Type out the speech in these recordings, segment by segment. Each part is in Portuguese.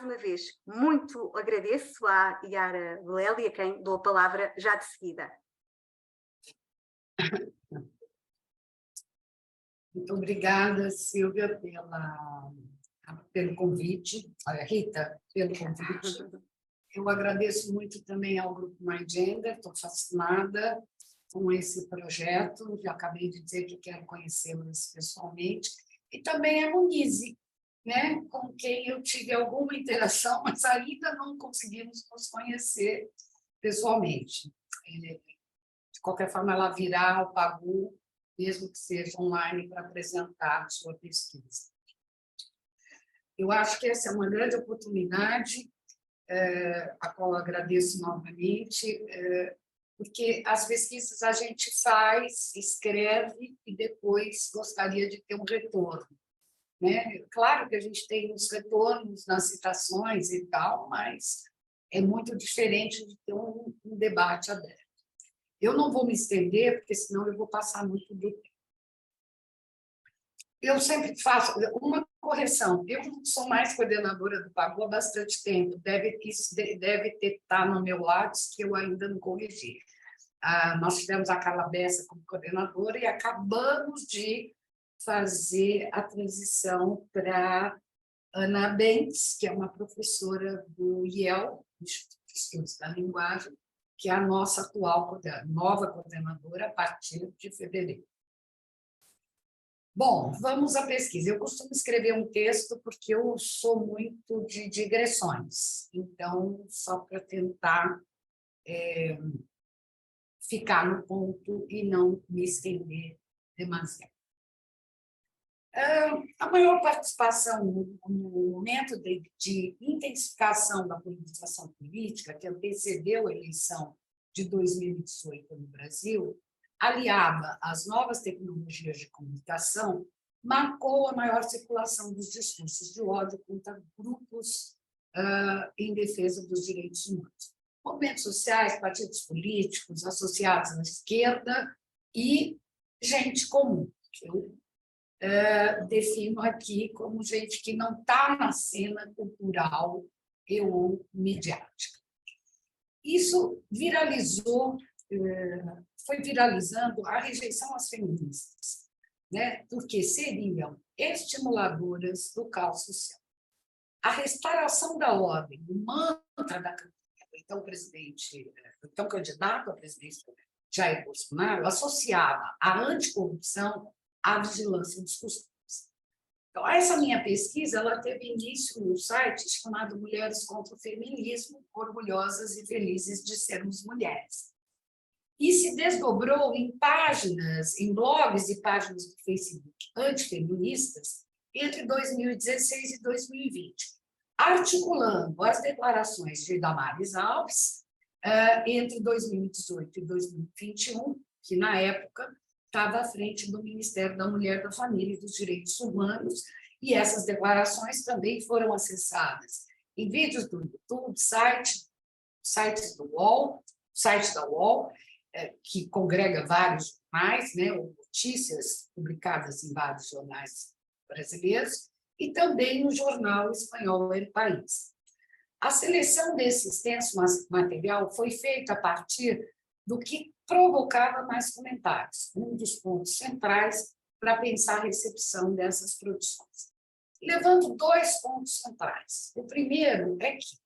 uma vez, muito agradeço à Yara Veleli, a quem dou a palavra já de seguida. Muito obrigada, Silvia, pelo convite, Rita, pelo convite. Eu agradeço muito também ao Grupo My Gender, estou fascinada com esse projeto, já acabei de dizer que quero conhecê-los pessoalmente, e também a Monize, né, com quem eu tive alguma interação, mas ainda não conseguimos nos conhecer pessoalmente. De qualquer forma, ela virá ao Pagu, mesmo que seja online, para apresentar a sua pesquisa. Eu acho que essa é uma grande oportunidade, a qual eu agradeço novamente, porque as pesquisas a gente faz, escreve e depois gostaria de ter um retorno, né? Claro que a gente tem os retornos nas citações e tal, mas é muito diferente de ter um debate aberto. Eu não vou me estender, porque senão eu vou passar muito do tempo. Eu sempre faço uma correção. Eu não sou mais coordenadora do Pagu há bastante tempo. Isso deve estar no meu Lattes, que eu ainda não corrigi. Nós tivemos a Carla Bessa como coordenadora e acabamos de fazer a transição para Ana Bentes, que é uma professora do IEL, Instituto de Estudos da Linguagem, que é a nossa atual nova coordenadora a partir de fevereiro. Bom, vamos à pesquisa. Eu costumo escrever um texto porque eu sou muito de digressões, então, só para tentar ficar no ponto e não me estender demasiado. A maior participação no momento de intensificação da politização política, que antecedeu a eleição de 2018 no Brasil, aliada às novas tecnologias de comunicação, marcou a maior circulação dos discursos de ódio contra grupos em defesa dos direitos humanos. Movimentos sociais, partidos políticos associados à esquerda e gente comum, que eu defino aqui como gente que não está na cena cultural ou midiática. Isso viralizou, foi viralizando a rejeição às feministas, né? Porque seriam estimuladoras do caos social. A restauração da ordem, o mantra da campanha, então candidato à presidência Jair Bolsonaro, associava a anticorrupção à vigilância dos costumes. Então, essa minha pesquisa ela teve início no site chamado Mulheres contra o Feminismo, orgulhosas e felizes de sermos mulheres. E se desdobrou em páginas, em blogs e páginas do Facebook antifeministas entre 2016 e 2020, articulando as declarações de Damares Alves entre 2018 e 2021, que, na época, estava à frente do Ministério da Mulher, da Família e dos Direitos Humanos, e essas declarações também foram acessadas em vídeos do YouTube, sites do UOL, site da UOL, que congrega vários jornais, né, ou notícias publicadas em vários jornais brasileiros, e também no jornal espanhol El País. A seleção desse extenso material foi feita a partir do que provocava mais comentários, um dos pontos centrais para pensar a recepção dessas produções. Levando dois pontos centrais. O primeiro é que,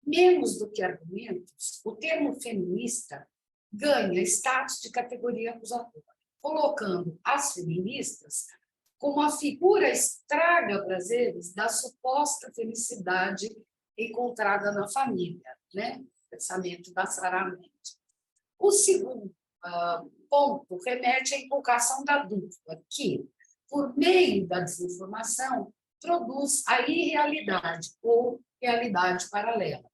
menos do que argumentos, o termo feminista ganha status de categoria acusatória, colocando as feministas como a figura estraga prazeres da suposta felicidade encontrada na família, né? Pensamento da Sarah Mendes. O segundo ponto remete à inculcação da dúvida, que, por meio da desinformação, produz a irrealidade ou realidade paralela,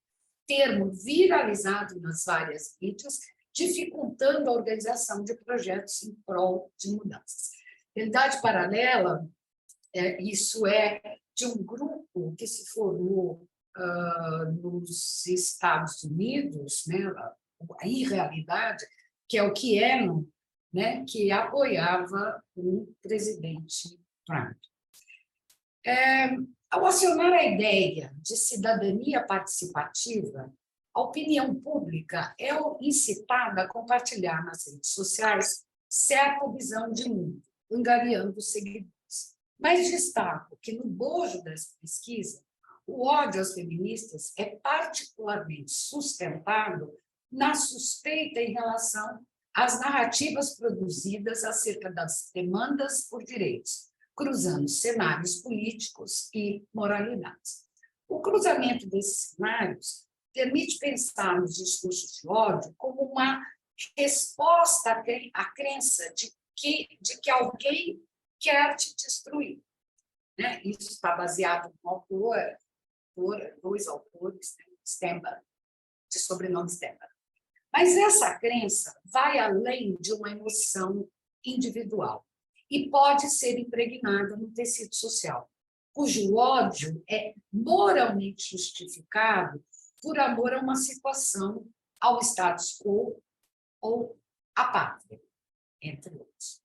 termo viralizado nas várias mídias, dificultando a organização de projetos em prol de mudanças. Realidade paralela, isso é de um grupo que se formou nos Estados Unidos, né, a irrealidade, que é o QAnon, né, que apoiava o presidente Trump. Ao acionar a ideia de cidadania participativa, a opinião pública é incitada a compartilhar nas redes sociais certa visão de mundo, angariando seguidores. Mas destaco que, no bojo dessa pesquisa, o ódio às feministas é particularmente sustentado na suspeita em relação às narrativas produzidas acerca das demandas por direitos, cruzando cenários políticos e moralidades. O cruzamento desses cenários permite pensar nos discursos de ódio como uma resposta à crença de que alguém quer te destruir. Né? Isso está baseado no autor, por dois autores, né? Stember, de sobrenome Stember. Mas essa crença vai além de uma emoção individual e pode ser impregnada no tecido social, cujo ódio é moralmente justificado por amor a uma situação, ao status quo ou à pátria, entre outros.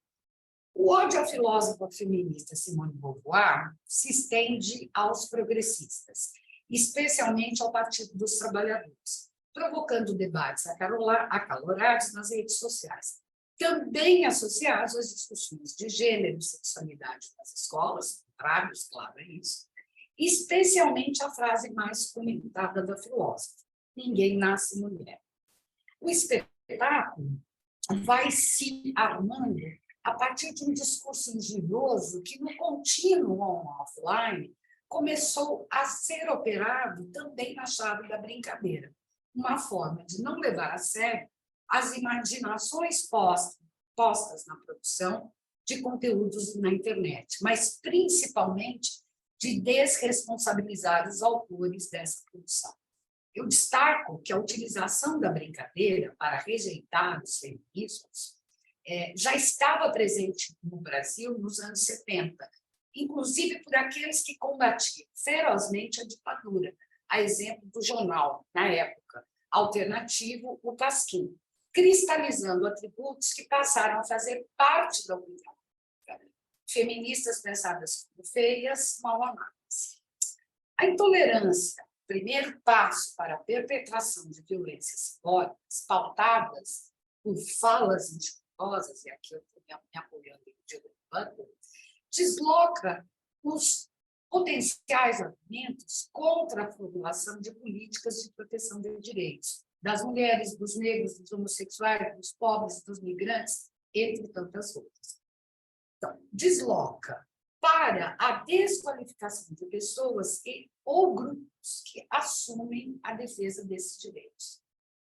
O ódio à filósofa feminista Simone de Beauvoir se estende aos progressistas, especialmente ao Partido dos Trabalhadores, provocando debates acalorados nas redes sociais, também associados às discussões de gênero e sexualidade nas escolas, contrários, claro, é isso, especialmente a frase mais comentada da filósofa: ninguém nasce mulher. O espetáculo vai se armando a partir de um discurso injurioso que, no contínuo offline, começou a ser operado também na chave da brincadeira, uma forma de não levar a sério as imaginações postas na produção de conteúdos na internet, mas principalmente de desresponsabilizar os autores dessa produção. Eu destaco que a utilização da brincadeira para rejeitar os feminismos já estava presente no Brasil nos anos 70, inclusive por aqueles que combatiam ferozmente a ditadura, a exemplo do jornal, na época, alternativo, o Pasquim, cristalizando atributos que passaram a fazer parte da opinião pública. Feministas pensadas como feias, mal amadas. A intolerância, primeiro passo para a perpetração de violências simbólicas, pautadas por falas injuriosas, e aqui eu estou me apoiando em Diego Butler, desloca os potenciais argumentos contra a formulação de políticas de proteção de direitos das mulheres, dos negros, dos homossexuais, dos pobres, dos migrantes, entre tantas outras. Então, desloca para a desqualificação de pessoas ou grupos que assumem a defesa desses direitos.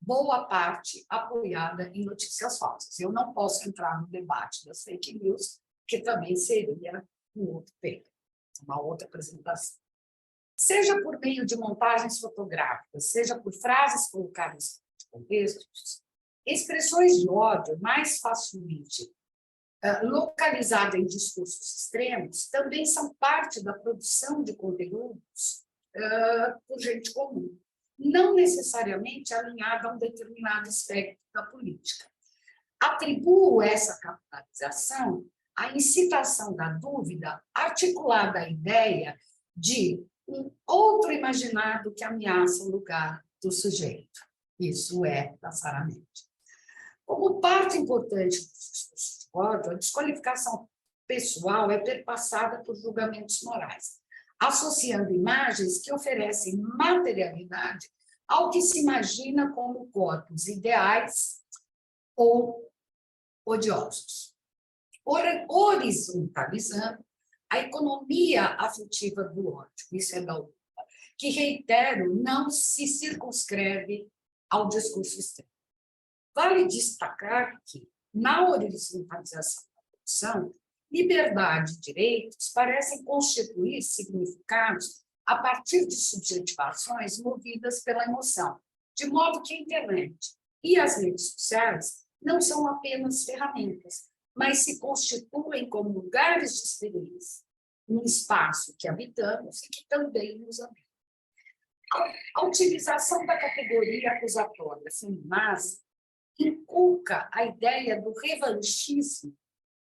Boa parte apoiada em notícias falsas. Eu não posso entrar no debate das fake news, que também seria um outro tema, uma outra apresentação. Seja por meio de montagens fotográficas, seja por frases colocadas em contextos, expressões de ódio mais facilmente localizadas em discursos extremos também são parte da produção de conteúdos por gente comum, não necessariamente alinhada a um determinado aspecto da política. Atribuo essa capitalização à incitação da dúvida articulada à ideia de um outro imaginado que ameaça o lugar do sujeito. Isso é da Sarah Mendes. Como parte importante dos discursos de ódio, a desqualificação pessoal é perpassada por julgamentos morais, associando imagens que oferecem materialidade ao que se imagina como corpos ideais ou odiosos, horizontalizando a economia afetiva do ódio, isso é da UPA, que, reitero, não se circunscreve ao discurso extremo. Vale destacar que, na horizontalização da produção, liberdade e direitos parecem constituir significados a partir de subjetivações movidas pela emoção, de modo que a internet e as redes sociais não são apenas ferramentas, mas se constituem como lugares de experiência, um espaço que habitamos e que também nos habita. A utilização da categoria acusatória feminazi inculca a ideia do revanchismo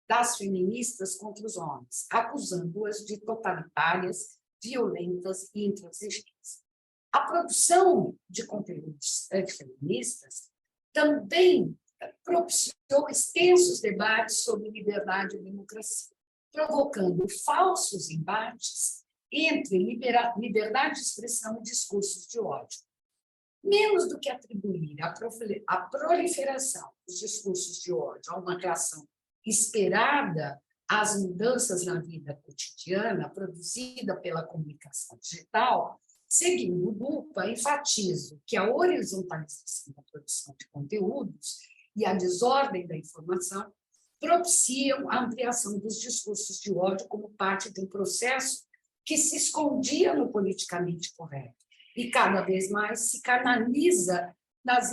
das feministas contra os homens, acusando-as de totalitárias violentas e intransigentes. A produção de conteúdos antifeministas também propiciou extensos debates sobre liberdade e democracia, provocando falsos embates entre liberdade de expressão e discursos de ódio. Menos do que atribuir a proliferação dos discursos de ódio a uma reação esperada às mudanças na vida cotidiana produzida pela comunicação digital, seguindo o Lupa, enfatizo que a horizontalização da produção de conteúdos e a desordem da informação propiciam a ampliação dos discursos de ódio como parte de um processo que se escondia no politicamente correto e cada vez mais se canaliza nas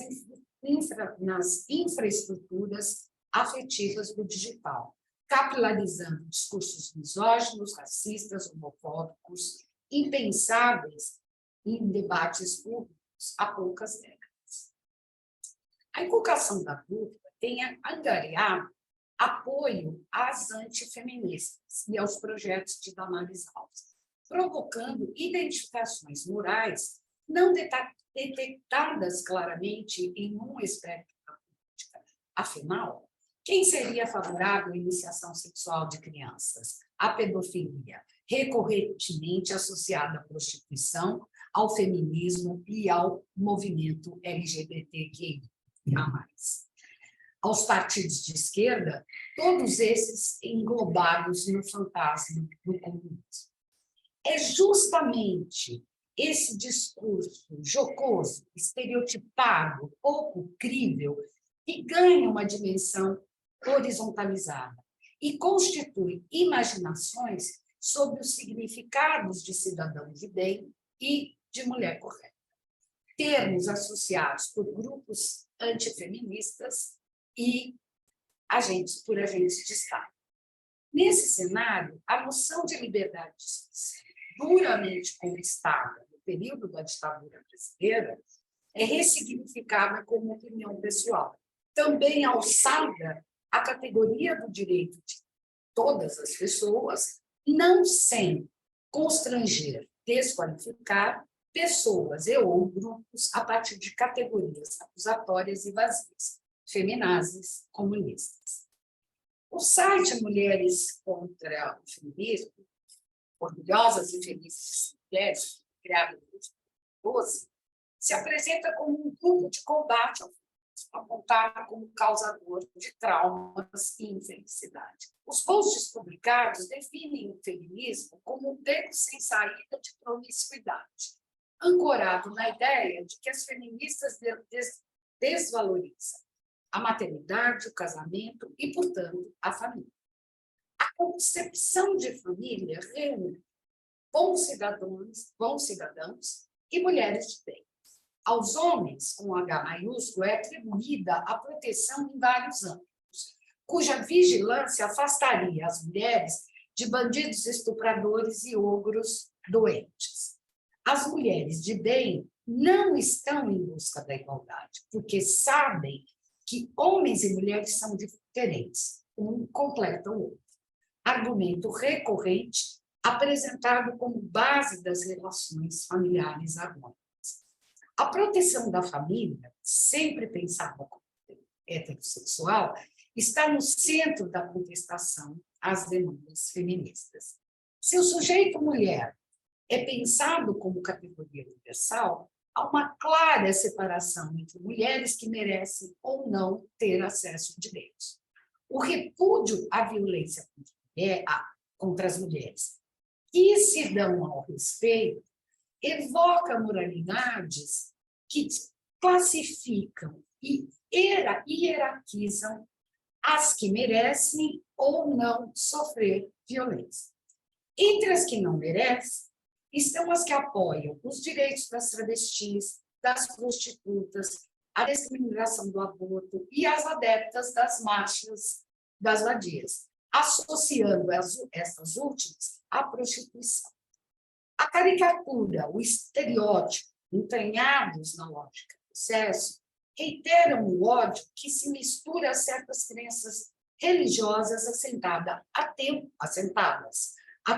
infraestruturas afetivas do digital, capilarizando discursos misóginos, racistas, homofóbicos, impensáveis em debates públicos há poucas décadas. A inculcação da dúvida tem angariado apoio às antifeministas e aos projetos de Damares Alves, provocando identificações morais não detectadas claramente em um espectro da política. Afinal, quem seria favorável à iniciação sexual de crianças, à pedofilia, recorrentemente associada à prostituição, ao feminismo e ao movimento LGBTQIA+. Aos partidos de esquerda, todos esses englobados no fantasma do comunismo. É justamente esse discurso jocoso, estereotipado, pouco crível, que ganha uma dimensão horizontalizada e constitui imaginações sobre os significados de cidadão de bem e de mulher correta. Termos associados por grupos antifeministas e por agentes de Estado. Nesse cenário, a noção de liberdade de expressão, duramente conquistada no período da ditadura brasileira, é ressignificada como opinião pessoal, também alçada à categoria do direito de todas as pessoas, não sem constranger, desqualificar pessoas e ou grupos a partir de categorias acusatórias e vazias, feminazes, comunistas. O site Mulheres contra o Feminismo, Orgulhosas e Felizes Mulheres, criado em 2012, se apresenta como um grupo de combate ao feminismo, apontado como causador de traumas e infelicidade. Os posts publicados definem o feminismo como um beco sem saída de promiscuidade, ancorado na ideia de que as feministas desvalorizam a maternidade, o casamento e, portanto, a família. A concepção de família reúne bons cidadãos e mulheres de bem. Aos homens, com H maiúsculo, é atribuída a proteção em vários âmbitos, cuja vigilância afastaria as mulheres de bandidos estupradores e ogros doentes. As mulheres de bem não estão em busca da igualdade, porque sabem que homens e mulheres são diferentes, um completa o outro. Argumento recorrente apresentado como base das relações familiares harmônicas. A proteção da família, sempre pensada como heterossexual, está no centro da contestação às demandas feministas. Se o sujeito mulher é pensado como categoria universal, há uma clara separação entre mulheres que merecem ou não ter acesso a direitos. O repúdio à violência contra as mulheres, que se dão ao respeito, evoca moralidades que classificam e hierarquizam as que merecem ou não sofrer violência. Entre as que não merecem, estão as que apoiam os direitos das travestis, das prostitutas, a discriminação do aborto e as adeptas das marchas das vadias, associando essas últimas à prostituição. A caricatura, o estereótipo, entranhados na lógica do sexo, reiteram o ódio que se mistura a certas crenças religiosas assentadas há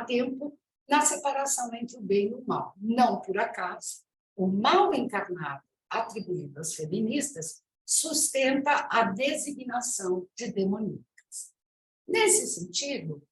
tempo na separação entre o bem e o mal. Não por acaso, o mal encarnado atribuído às feministas sustenta a designação de demoníacas. Nesse sentido,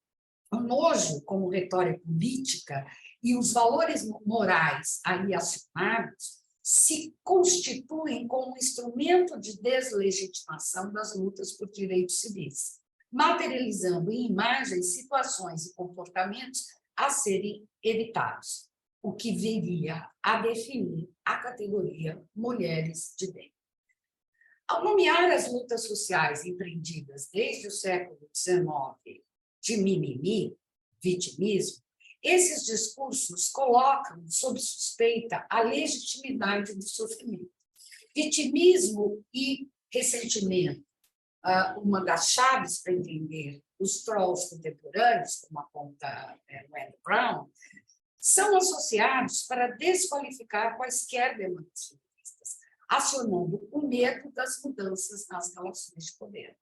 o nojo como retórica política e os valores morais aí acionados se constituem como instrumento de deslegitimação das lutas por direitos civis, materializando em imagens situações e comportamentos a serem evitados, o que viria a definir a categoria mulheres de bem. Ao nomear as lutas sociais empreendidas desde o século XIX de mimimi, vitimismo, esses discursos colocam sob suspeita a legitimidade do sofrimento. Vitimismo e ressentimento, uma das chaves para entender os trolls contemporâneos, como aponta Wayne Brown, são associados para desqualificar quaisquer demandas feministas, acionando o medo das mudanças nas relações de poder.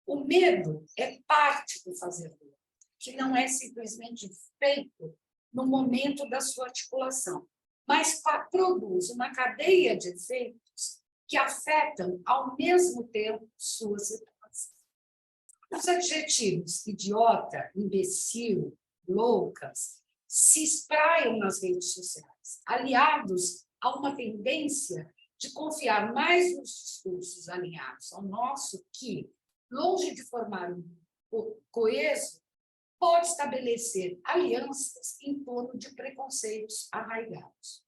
O medo é parte do fazer do outro, que não é simplesmente feito no momento da sua articulação, mas produz uma cadeia de efeitos que afetam, ao mesmo tempo, sua situação. Os adjetivos idiota, imbecil, loucas, se espraiam nas redes sociais, aliados a uma tendência de confiar mais nos discursos alinhados ao nosso que, longe de formar um coeso, pode estabelecer alianças em torno de preconceitos arraigados.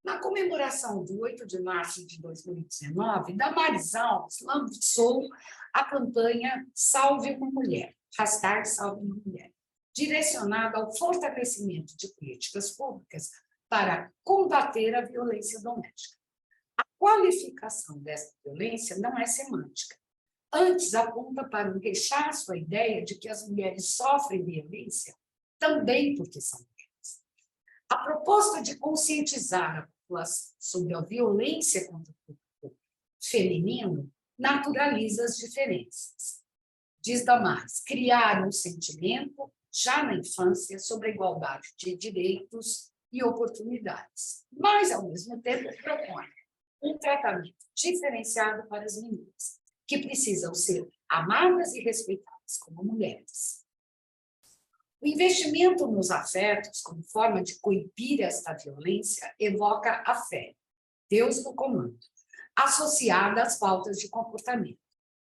Na comemoração do 8 de março de 2019, Damares Alves lançou a campanha Salve uma Mulher, hashtag Salve uma Mulher, direcionada ao fortalecimento de políticas públicas para combater a violência doméstica. A qualificação dessa violência não é semântica. Antes, aponta para um rechaço à ideia de que as mulheres sofrem violência também porque são mulheres. A proposta de conscientizar a população sobre a violência contra o corpo feminino naturaliza as diferenças. Diz Damares, criar um sentimento, já na infância, sobre a igualdade de direitos e oportunidades, mas, ao mesmo tempo, propõe um tratamento diferenciado para as meninas, que precisam ser amadas e respeitadas como mulheres. O investimento nos afetos, como forma de coibir esta violência, evoca a fé, Deus no comando, associada às pautas de comportamento,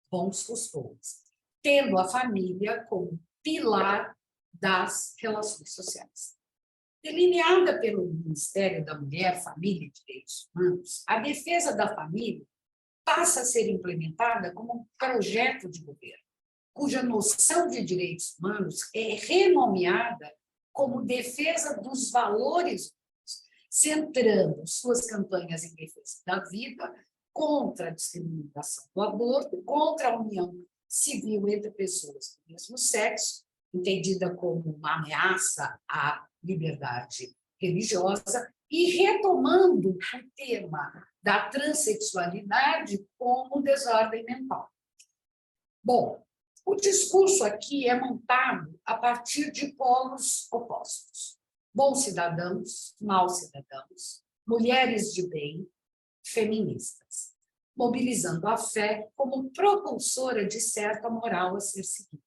bons costumes, tendo a família como pilar das relações sociais. Delineada pelo Ministério da Mulher, Família e Direitos Humanos, a defesa da família passa a ser implementada como um projeto de governo, cuja noção de direitos humanos é renomeada como defesa dos valores humanos, centrando suas campanhas em defesa da vida, contra a discriminação do aborto, contra a união civil entre pessoas do mesmo sexo, entendida como uma ameaça à liberdade religiosa, e retomando o tema da transexualidade como desordem mental. Bom, o discurso aqui é montado a partir de polos opostos. Bons cidadãos, maus cidadãos, mulheres de bem, feministas, mobilizando a fé como propulsora de certa moral a ser seguida.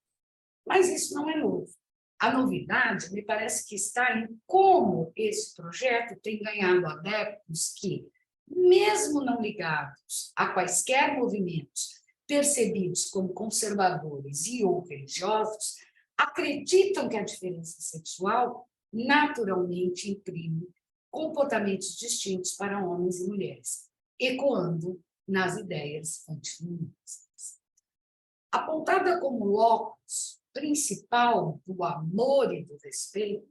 Mas isso não é novo. A novidade, me parece que está em como esse projeto tem ganhado adeptos que, mesmo não ligados a quaisquer movimentos percebidos como conservadores e ou religiosos, acreditam que a diferença sexual naturalmente imprime comportamentos distintos para homens e mulheres, ecoando nas ideias antifeministas. Apontada como locus principal do amor e do respeito,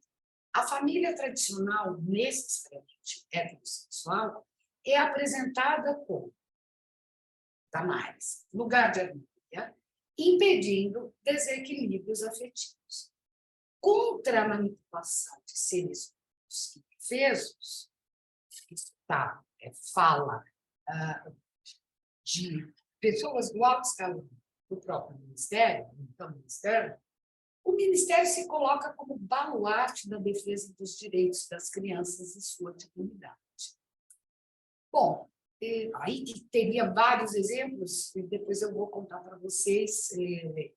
a família tradicional, necessariamente heterossexual, é apresentada como Damares, lugar de harmonia, impedindo desequilíbrios afetivos. Contra a manipulação de seres humanos indefesos, isso fala de pessoas do alto escalão do próprio ministério, do ministério, o Ministério se coloca como baluarte da defesa dos direitos das crianças e sua dignidade. Bom, aí teria vários exemplos, e depois eu vou contar para vocês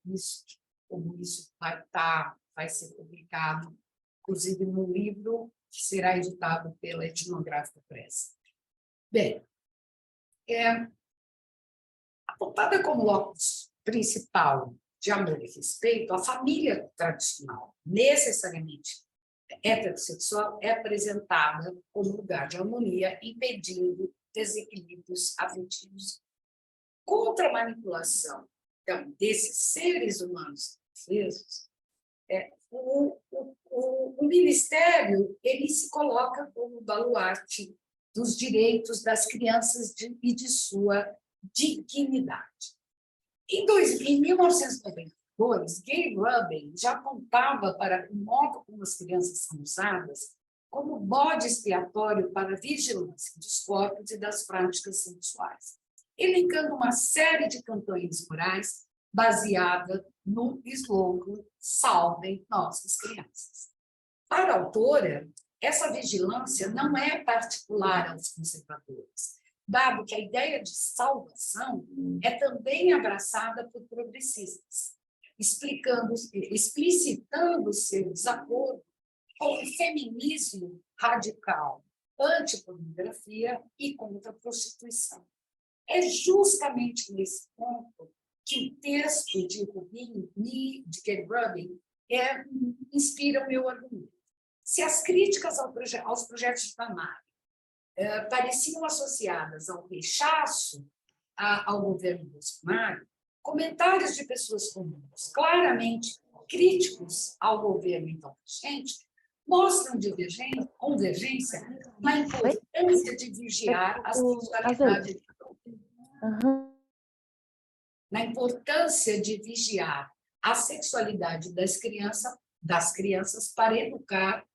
isso, como isso vai ser publicado, inclusive no livro que será editado pela Etnográfica Press. Bem, apontada como locus principal de amor e respeito, a família tradicional, necessariamente heterossexual, é apresentada como lugar de harmonia, impedindo desequilíbrios afetivos. Contra a manipulação, então, desses seres humanos indefesos, o Ministério ele se coloca como baluarte dos direitos das crianças e de sua dignidade. Em 1992, Gay Rubin já apontava para o modo como as crianças são usadas como bode expiatório para a vigilância dos corpos e das práticas sexuais, elencando uma série de campanhas morais baseada no slogan "Salvem nossas crianças". Para a autora, essa vigilância não é particular aos conservadores, dado que a ideia de salvação é também abraçada por progressistas, explicitando seu desacordo com o feminismo radical, antipornografia e contra a prostituição. É justamente nesse ponto que o texto de Gay Rubin inspira o meu argumento. Se as críticas aos projetos de Damari pareciam associadas ao rechaço ao governo Bolsonaro, comentários de pessoas comuns, claramente críticos ao governo então vigente, mostram convergência na importância de vigiar a sexualidade, na importância de vigiar a sexualidade das crianças para educar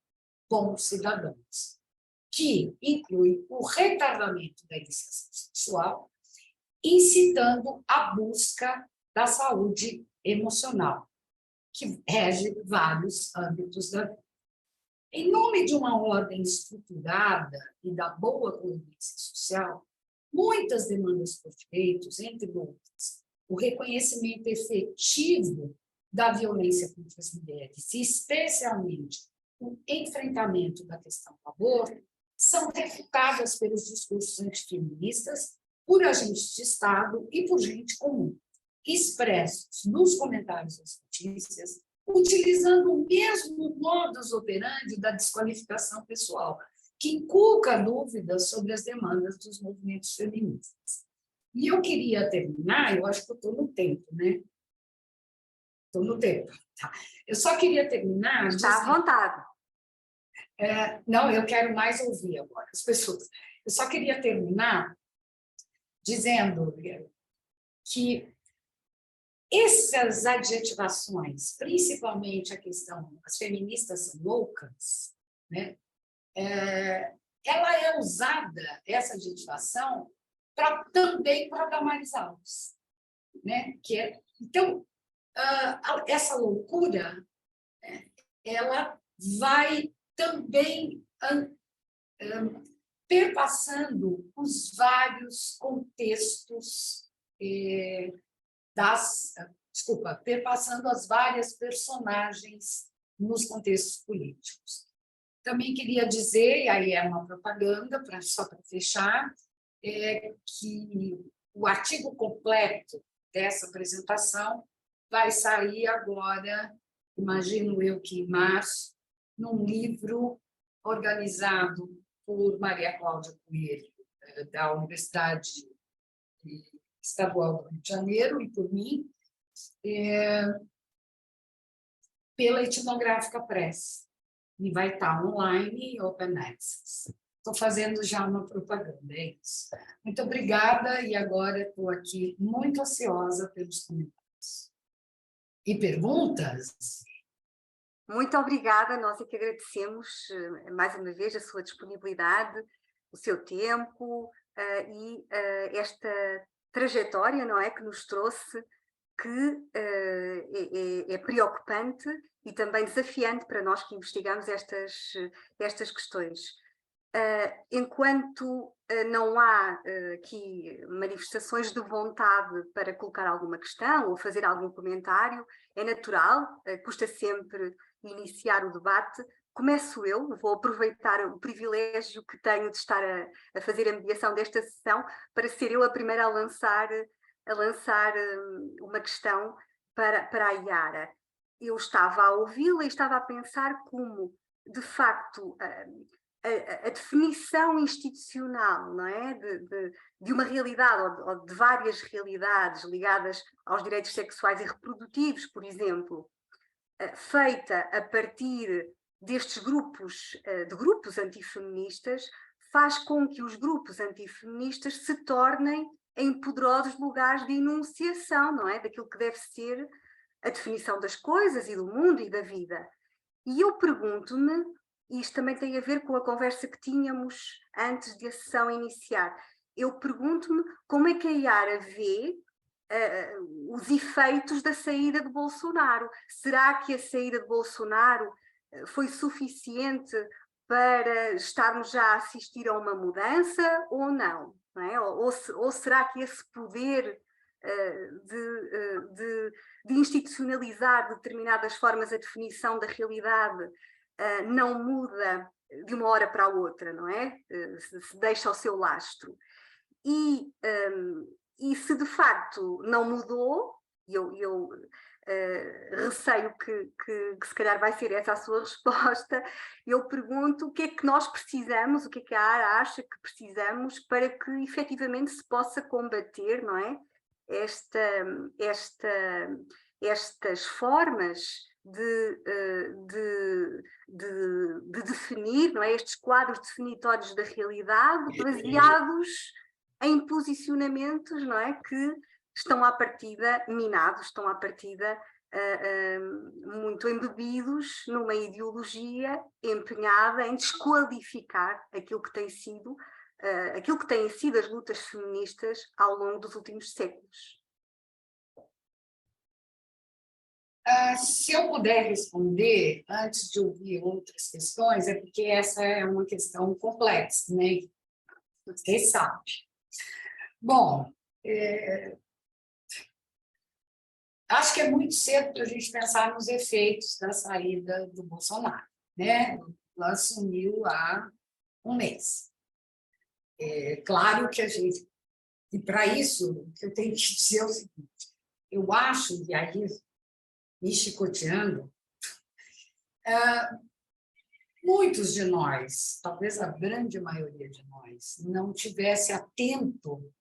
como cidadãos, que inclui o retardamento da iniciação sexual, incitando a busca da saúde emocional, que rege vários âmbitos da vida. Em nome de uma ordem estruturada e da boa convivência social, muitas demandas por direitos, entre outras, o reconhecimento efetivo da violência contra as mulheres, e especialmente o enfrentamento da questão do aborto, são refutadas pelos discursos antifeministas, por agentes de Estado e por gente comum, expressos nos comentários das notícias, utilizando o mesmo modus operandi da desqualificação pessoal, que inculca dúvidas sobre as demandas dos movimentos feministas. E eu queria terminar, eu acho que eu estou no tempo, né? Estou no tempo. Tá. Eu só queria terminar... Está à vontade. Não, eu quero mais ouvir agora as pessoas. Eu só queria terminar dizendo que essas adjetivações, principalmente a questão as feministas são loucas, né? Ela é usada, essa adjetivação, também para damarizá-los, né? Então, essa loucura, ela vai também perpassando os vários contextos perpassando as várias personagens nos contextos políticos. Também queria dizer, e aí é uma propaganda, só para fechar, que o artigo completo dessa apresentação vai sair agora, imagino eu que em março, num livro organizado por Maria Cláudia Coelho, da Universidade Estadual do Rio de Janeiro, e por mim, pela Etnográfica Press. E vai estar online e open access. Estou fazendo já uma propaganda, é isso. Muito obrigada, e agora estou aqui muito ansiosa pelos comentários. E perguntas? Muito obrigada, nós é que agradecemos mais uma vez a sua disponibilidade, o seu tempo e esta trajetória, não é, que nos trouxe que é preocupante e também desafiante para nós que investigamos estas questões. Enquanto não há aqui manifestações de vontade para colocar alguma questão ou fazer algum comentário, é natural, custa sempre iniciar o debate. Começo eu, vou aproveitar o privilégio que tenho de estar a fazer a mediação desta sessão para ser eu a primeira a lançar uma questão para a Iara. Eu estava a ouvi-la e estava a pensar como, de facto, a definição institucional, não é? de uma realidade ou de várias realidades ligadas aos direitos sexuais e reprodutivos, por exemplo, feita a partir destes grupos, de grupos antifeministas, faz com que os grupos antifeministas se tornem em poderosos lugares de enunciação, não é? Daquilo que deve ser a definição das coisas e do mundo e da vida. E eu pergunto-me, e isto também tem a ver com a conversa que tínhamos antes de a sessão iniciar, eu pergunto-me como é que a Iara vê os efeitos da saída de Bolsonaro. Será que a saída de Bolsonaro foi suficiente para estarmos já a assistir a uma mudança ou não? Não é? Ou será que esse poder de institucionalizar determinadas formas a definição da realidade não muda de uma hora para a outra, não é? Se deixa o seu lastro. E se de facto não mudou, eu receio que se calhar vai ser essa a sua resposta, eu pergunto o que é que nós precisamos, o que é que a ARA acha que precisamos para que efetivamente se possa combater, não é? Estas formas de definir, não é? Estes quadros definitórios da realidade baseados em posicionamentos, não é? Que estão à partida minados, estão à partida muito embebidos numa ideologia empenhada em desqualificar aquilo que tem sido as lutas feministas ao longo dos últimos séculos. Se eu puder responder, antes de ouvir outras questões, é porque essa é uma questão complexa, né? Você sabe. Bom, acho que é muito cedo para a gente pensar nos efeitos da saída do Bolsonaro, né? Ela assumiu há um mês. É claro que a gente... E, para isso, o que eu tenho que dizer é o seguinte, eu acho, e aí, me chicoteando, muitos de nós, talvez a grande maioria de nós, não tivesse atento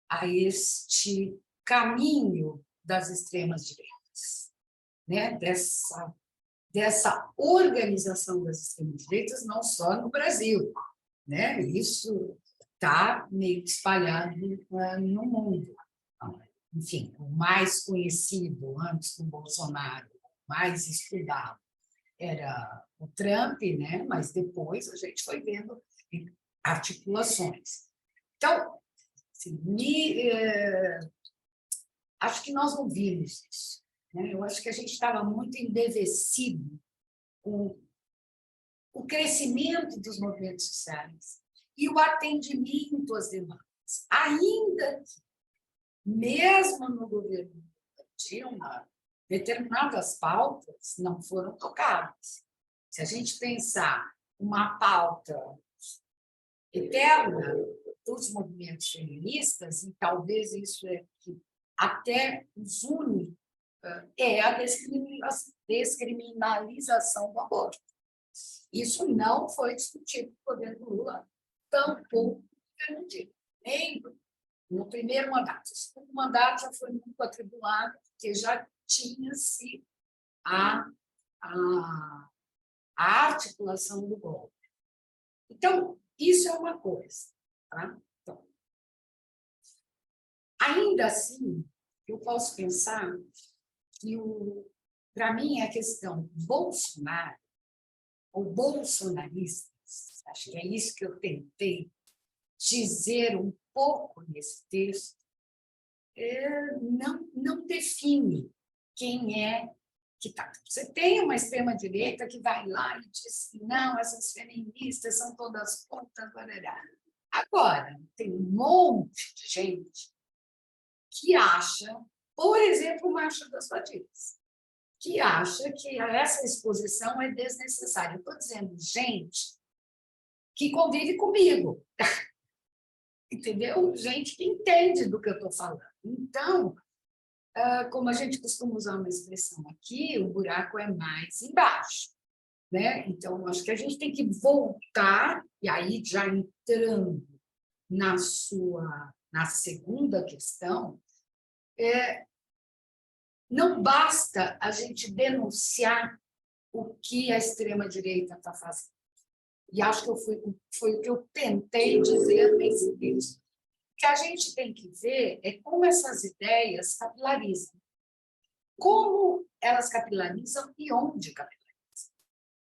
a este caminho das extremas-direitas, né? Dessa organização das extremas-direitas, não só no Brasil, né? Isso está meio espalhado no mundo. Enfim, o mais conhecido antes do Bolsonaro, o mais estudado, era o Trump, né? Mas depois a gente foi vendo articulações. Então, assim, acho que nós não vimos isso, né? Eu acho que a gente estava muito embevecido com o crescimento dos movimentos sociais e o atendimento às demandas. Ainda que, mesmo no governo Dilma, determinadas pautas não foram tocadas. Se a gente pensar uma pauta eterna dos movimentos feministas, e talvez isso é que até os une, é a descriminalização do aborto. Isso não foi discutido no governo Lula, tampouco no governo Dilma, nem no primeiro mandato. O segundo mandato já foi muito atribulado, porque já tinha-se a articulação do golpe. Então, isso é uma coisa. Tá? Então, ainda assim, eu posso pensar que, para mim, a questão Bolsonaro, ou bolsonaristas, acho que é isso que eu tentei dizer um pouco nesse texto, não define quem é que está. Você tem uma extrema-direita que vai lá e diz que não, essas feministas são todas putas, barará. Agora, tem um monte de gente que acha, por exemplo, o Marcha das Fadigas, que acha que essa exposição é desnecessária. Estou dizendo gente que convive comigo, entendeu? Gente que entende do que eu estou falando. Então, como a gente costuma usar uma expressão aqui, o buraco é mais embaixo, né? Então, acho que a gente tem que voltar, e aí já entrando na segunda questão, não basta a gente denunciar o que a extrema-direita está fazendo. E acho que foi o que eu tentei dizer nesse texto. O que a gente tem que ver é como essas ideias capilarizam. Como elas capilarizam e onde capilarizam.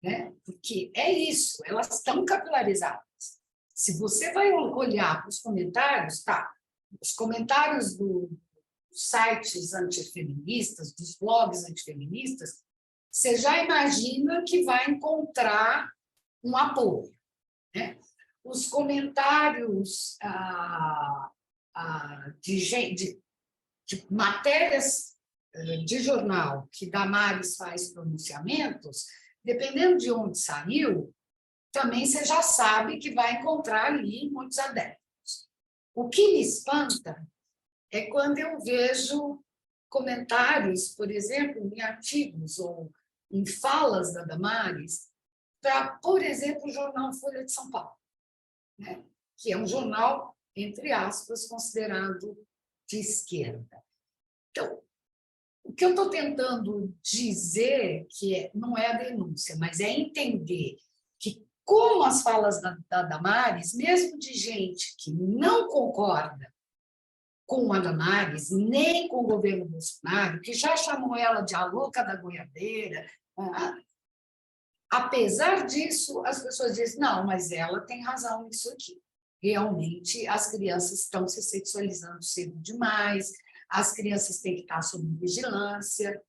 Né? Porque é isso, elas estão capilarizadas. Se você vai olhar para os comentários, tá? Os comentários dos sites antifeministas, dos blogs antifeministas, você já imagina que vai encontrar um apoio. Né? Os comentários de matérias de jornal que Damares faz pronunciamentos, dependendo de onde saiu, também você já sabe que vai encontrar ali muitos adeptos. O que me espanta é quando eu vejo comentários, por exemplo, em artigos ou em falas da Damares, para, por exemplo, o jornal Folha de São Paulo, né? Que é um jornal, entre aspas, considerado de esquerda. Então, o que eu estou tentando dizer, não é a denúncia, mas é entender que, como as falas da Damares, mesmo de gente que não concorda com a Damares, nem com o governo Bolsonaro, que já chamou ela de a louca da goiabeira, apesar disso, as pessoas dizem, não, mas ela tem razão nisso aqui. Realmente, as crianças estão se sexualizando cedo demais, as crianças têm que estar sob vigilância.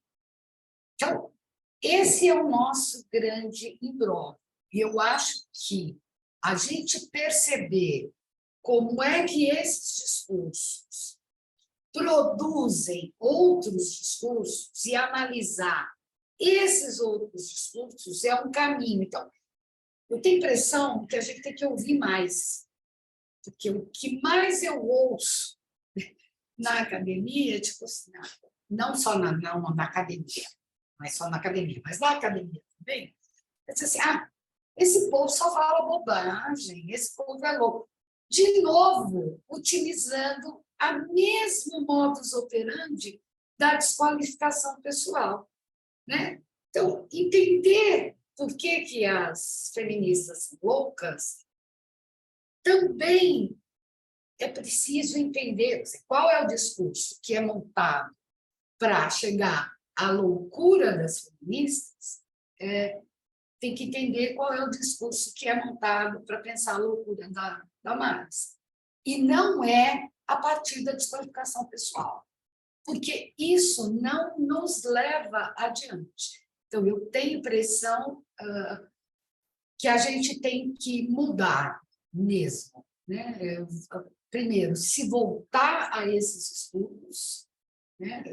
Então, esse é o nosso grande imbróglio. E eu acho que a gente perceber como é que esses discursos produzem outros discursos e analisar esses outros discursos é um caminho. Então, eu tenho a impressão que a gente tem que ouvir mais, porque o que mais eu ouço na academia, tipo assim, não só na academia, não é só na academia, mas na academia também, é assim, esse povo só fala bobagem, esse povo é louco. De novo, utilizando a mesmo modus operandi da desqualificação pessoal. Né? Então, entender por que as feministas são loucas também é preciso entender qual é o discurso que é montado para chegar à loucura das feministas, tem que entender qual é o discurso que é montado para pensar a loucura da Marx. E não é a partir da desqualificação pessoal, porque isso não nos leva adiante. Então, eu tenho a impressão que a gente tem que mudar mesmo. Né? Primeiro, se voltar a esses estudos, né,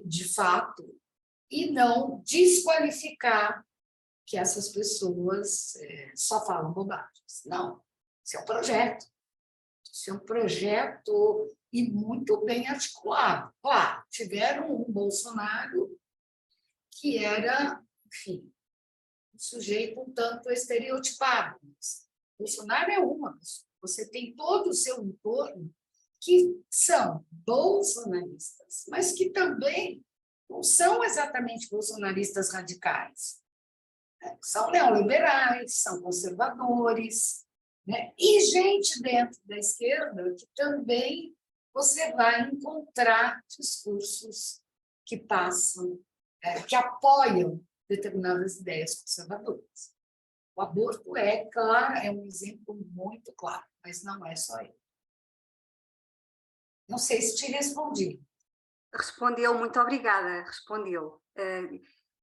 de fato, e não desqualificar que essas pessoas só falam bobagens. Não, isso é um projeto. Isso é um projeto e muito bem articulado. Claro, tiveram um Bolsonaro que era, enfim, um sujeito um tanto estereotipado. Bolsonaro é uma. Você tem todo o seu entorno que são bolsonaristas, mas que também não são exatamente bolsonaristas radicais. São neoliberais, são conservadores, né? E gente dentro da esquerda que também você vai encontrar discursos que passam, que apoiam determinadas ideias conservadoras. O aborto claro, é um exemplo muito claro, mas não é só ele. Não sei se te respondi. Respondeu, muito obrigada, respondeu.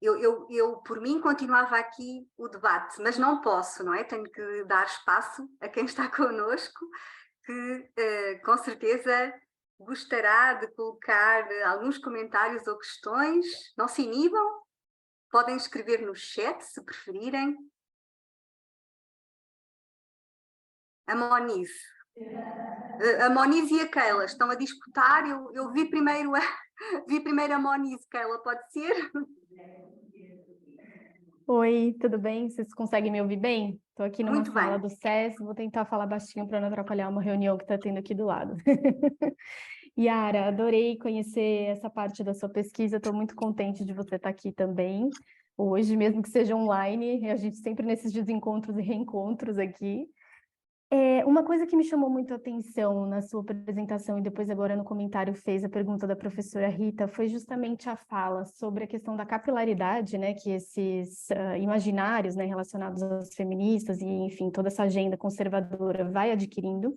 Eu, por mim, continuava aqui o debate, mas não posso, não é? Tenho que dar espaço a quem está connosco, que com certeza gostará de colocar alguns comentários ou questões. Não se inibam, podem escrever no chat, se preferirem. A Monize. A Monize e a Keila estão a disputar. Eu vi primeiro a Monize. Keila, pode ser? Oi, tudo bem? Vocês conseguem me ouvir bem? Estou aqui numa Muito sala bem. do SES, vou tentar falar baixinho para não atrapalhar uma reunião que está tendo aqui do lado. Yara, adorei conhecer essa parte da sua pesquisa, estou muito contente de você estar aqui também. Hoje, mesmo que seja online, a gente sempre nesses desencontros e reencontros aqui. Uma coisa que me chamou muito a atenção na sua apresentação e depois agora no comentário fez a pergunta da professora Rita, foi justamente a fala sobre a questão da capilaridade, né, que esses imaginários, né, relacionados às feministas e, enfim, toda essa agenda conservadora vai adquirindo.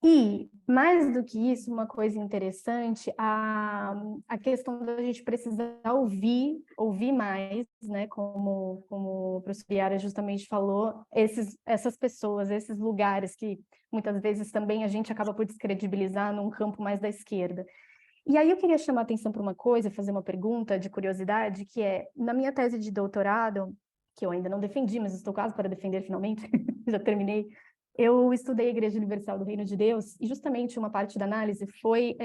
E, mais do que isso, uma coisa interessante, a questão da gente precisar ouvir mais, né, como o professor Yara justamente falou, essas pessoas, esses lugares que muitas vezes também a gente acaba por descredibilizar num campo mais da esquerda. E aí eu queria chamar a atenção para uma coisa, fazer uma pergunta de curiosidade, que é, na minha tese de doutorado, que eu ainda não defendi, mas estou quase para defender finalmente, já terminei, eu estudei a Igreja Universal do Reino de Deus e justamente uma parte da análise foi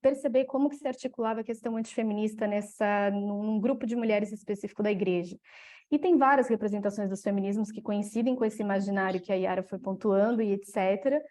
perceber como que se articulava a questão antifeminista num grupo de mulheres específico da igreja. E tem várias representações dos feminismos que coincidem com esse imaginário que a Yara foi pontuando e etc.,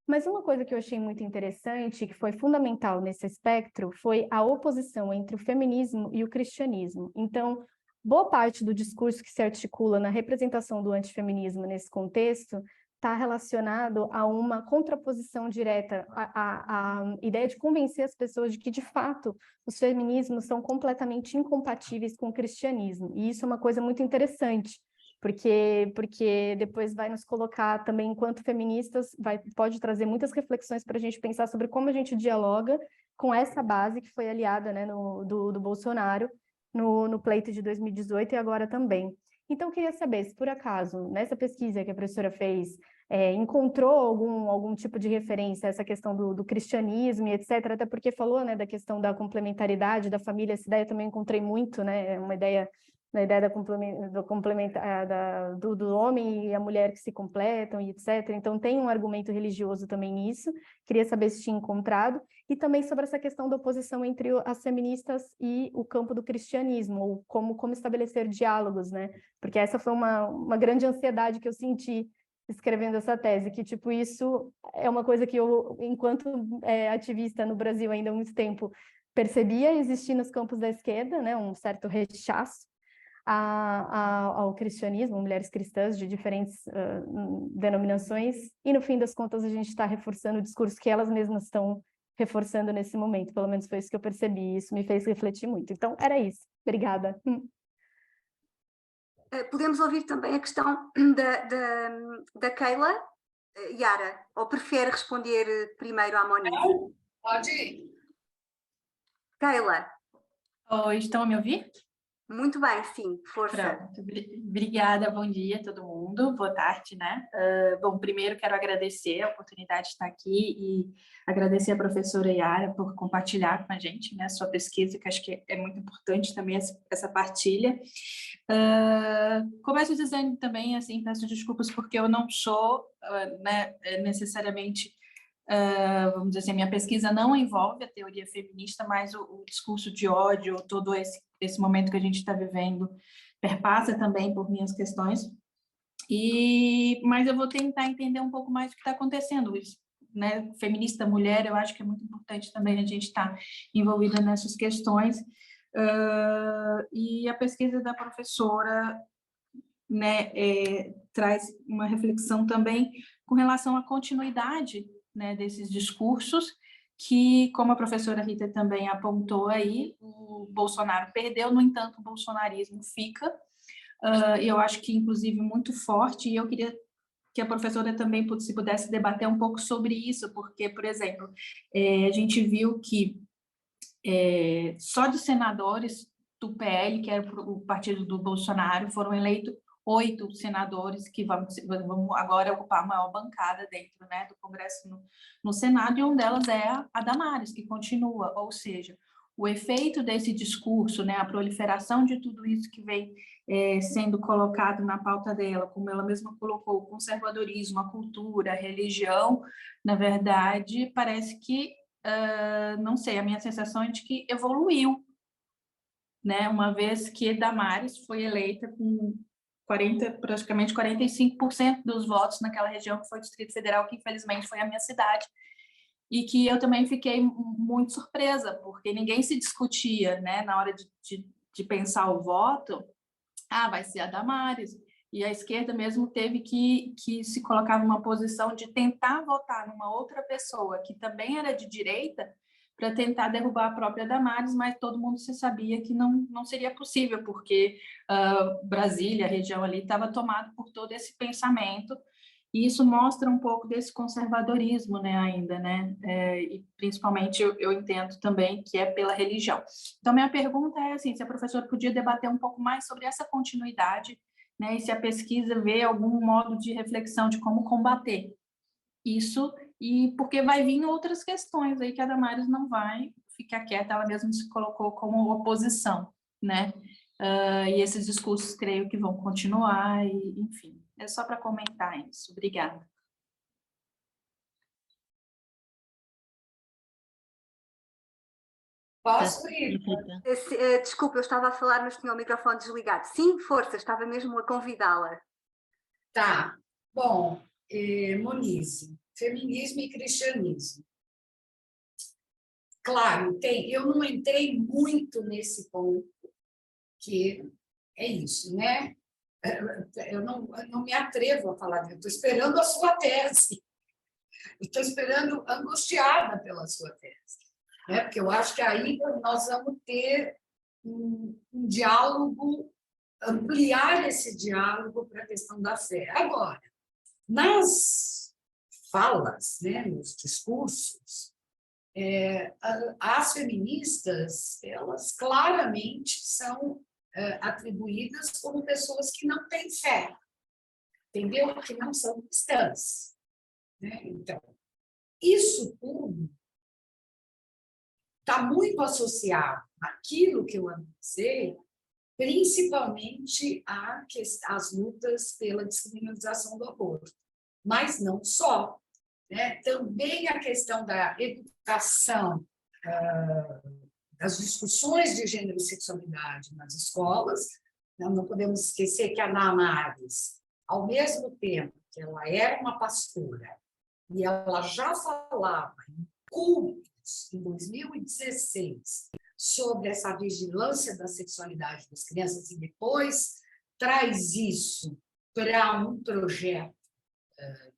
mas uma coisa que eu achei muito interessante, que foi fundamental nesse espectro, foi a oposição entre o feminismo e o cristianismo. Então, boa parte do discurso que se articula na representação do antifeminismo nesse contexto está relacionado a uma contraposição direta, a ideia de convencer as pessoas de que, de fato, os feminismos são completamente incompatíveis com o cristianismo. E isso é uma coisa muito interessante, porque depois vai nos colocar também, enquanto feministas, pode trazer muitas reflexões para a gente pensar sobre como a gente dialoga com essa base que foi aliada, né, do Bolsonaro no pleito de 2018 e agora também. Então, eu queria saber se, por acaso, nessa pesquisa que a professora fez, encontrou algum tipo de referência a essa questão do cristianismo e etc., até porque falou, né, da questão da complementaridade da família, essa ideia eu também encontrei muito, né, uma ideia na ideia do homem e a mulher que se completam e etc. Então, tem um argumento religioso também nisso. Queria saber se tinha encontrado. E também sobre essa questão da oposição entre as feministas e o campo do cristianismo, ou como estabelecer diálogos, né? Porque essa foi uma grande ansiedade que eu senti escrevendo essa tese, que, tipo, isso é uma coisa que eu, enquanto ativista no Brasil ainda há muito tempo, percebia existir nos campos da esquerda, né? Um certo rechaço ao cristianismo, mulheres cristãs de diferentes denominações, e no fim das contas a gente está reforçando o discurso que elas mesmas estão reforçando nesse momento, pelo menos foi isso que eu percebi, isso me fez refletir muito. Então, era isso. Obrigada. Podemos ouvir também a questão da Keila, Yara, ou prefere responder primeiro à Monique? Pode ir. Keila. Oi, estão a me ouvir? Muito bem, sim, força. Pronto. Obrigada, bom dia a todo mundo, boa tarde, né? Bom, primeiro quero agradecer a oportunidade de estar aqui e agradecer a professora Yara por compartilhar com a gente, né, sua pesquisa, que acho que é muito importante também essa partilha. Começo dizendo também, assim, peço desculpas porque eu não sou né, necessariamente... vamos dizer assim, a minha pesquisa não envolve a teoria feminista, mas o discurso de ódio, todo esse momento que a gente está vivendo, perpassa também por minhas questões, mas eu vou tentar entender um pouco mais o que está acontecendo. Isso, né? Feminista mulher, eu acho que é muito importante também a gente estar envolvida nessas questões, e a pesquisa da professora, né, traz uma reflexão também com relação à continuidade, né, desses discursos que, como a professora Rita também apontou aí, o Bolsonaro perdeu, no entanto, o bolsonarismo fica, e eu acho que, inclusive, muito forte, e eu queria que a professora também, se pudesse debater um pouco sobre isso, porque, por exemplo, a gente viu que só de senadores do PL, que era o partido do Bolsonaro, foram eleitos 8 senadores que vão agora ocupar a maior bancada dentro, né, do Congresso no Senado, e uma delas é a Damares, que continua, ou seja, o efeito desse discurso, né, a proliferação de tudo isso que vem sendo colocado na pauta dela, como ela mesma colocou, o conservadorismo, a cultura, a religião, na verdade, parece que, não sei, a minha sensação é de que evoluiu, né, uma vez que Damares foi eleita com praticamente 45% dos votos naquela região que foi o Distrito Federal, que infelizmente foi a minha cidade, e que eu também fiquei muito surpresa, porque ninguém se discutia, né, na hora de pensar o voto, vai ser a Damares, e a esquerda mesmo teve que se colocar numa posição de tentar votar numa outra pessoa que também era de direita, para tentar derrubar a própria Damares, mas todo mundo se sabia que não seria possível, porque Brasília, a região ali, estava tomada por todo esse pensamento, e isso mostra um pouco desse conservadorismo, né, ainda, né, e principalmente eu entendo também que é pela religião. Então, minha pergunta é assim, se a professora podia debater um pouco mais sobre essa continuidade, né, e se a pesquisa vê algum modo de reflexão de como combater isso, e porque vai vir outras questões aí que a Damares não vai ficar quieta, ela mesma se colocou como oposição, né? E esses discursos creio que vão continuar, e, enfim, é só para comentar isso. Obrigada. Posso ir? Desculpa, eu estava a falar, mas tinha o microfone desligado. Sim, força, estava mesmo a convidá-la. Tá. Bom, Monize, feminismo e cristianismo. Claro, eu não entrei muito nesse ponto, que é isso, né? Eu não me atrevo a falar, eu estou esperando a sua tese, estou esperando, angustiada pela sua tese, né? Porque eu acho que aí nós vamos ter um diálogo, ampliar esse diálogo para a questão da fé. Agora, nas falas, né, nos discursos, as feministas, elas claramente são atribuídas como pessoas que não têm fé, entendeu? Que não são cristãs, né? Então, isso tudo está muito associado àquilo que eu analisei, principalmente às lutas pela descriminalização do aborto, mas não só, né? Também a questão da educação, das discussões de gênero e sexualidade nas escolas. Não podemos esquecer que a Damares, ao mesmo tempo que ela era uma pastora e ela já falava em cultos, em 2016, sobre essa vigilância da sexualidade das crianças, e depois traz isso para um projeto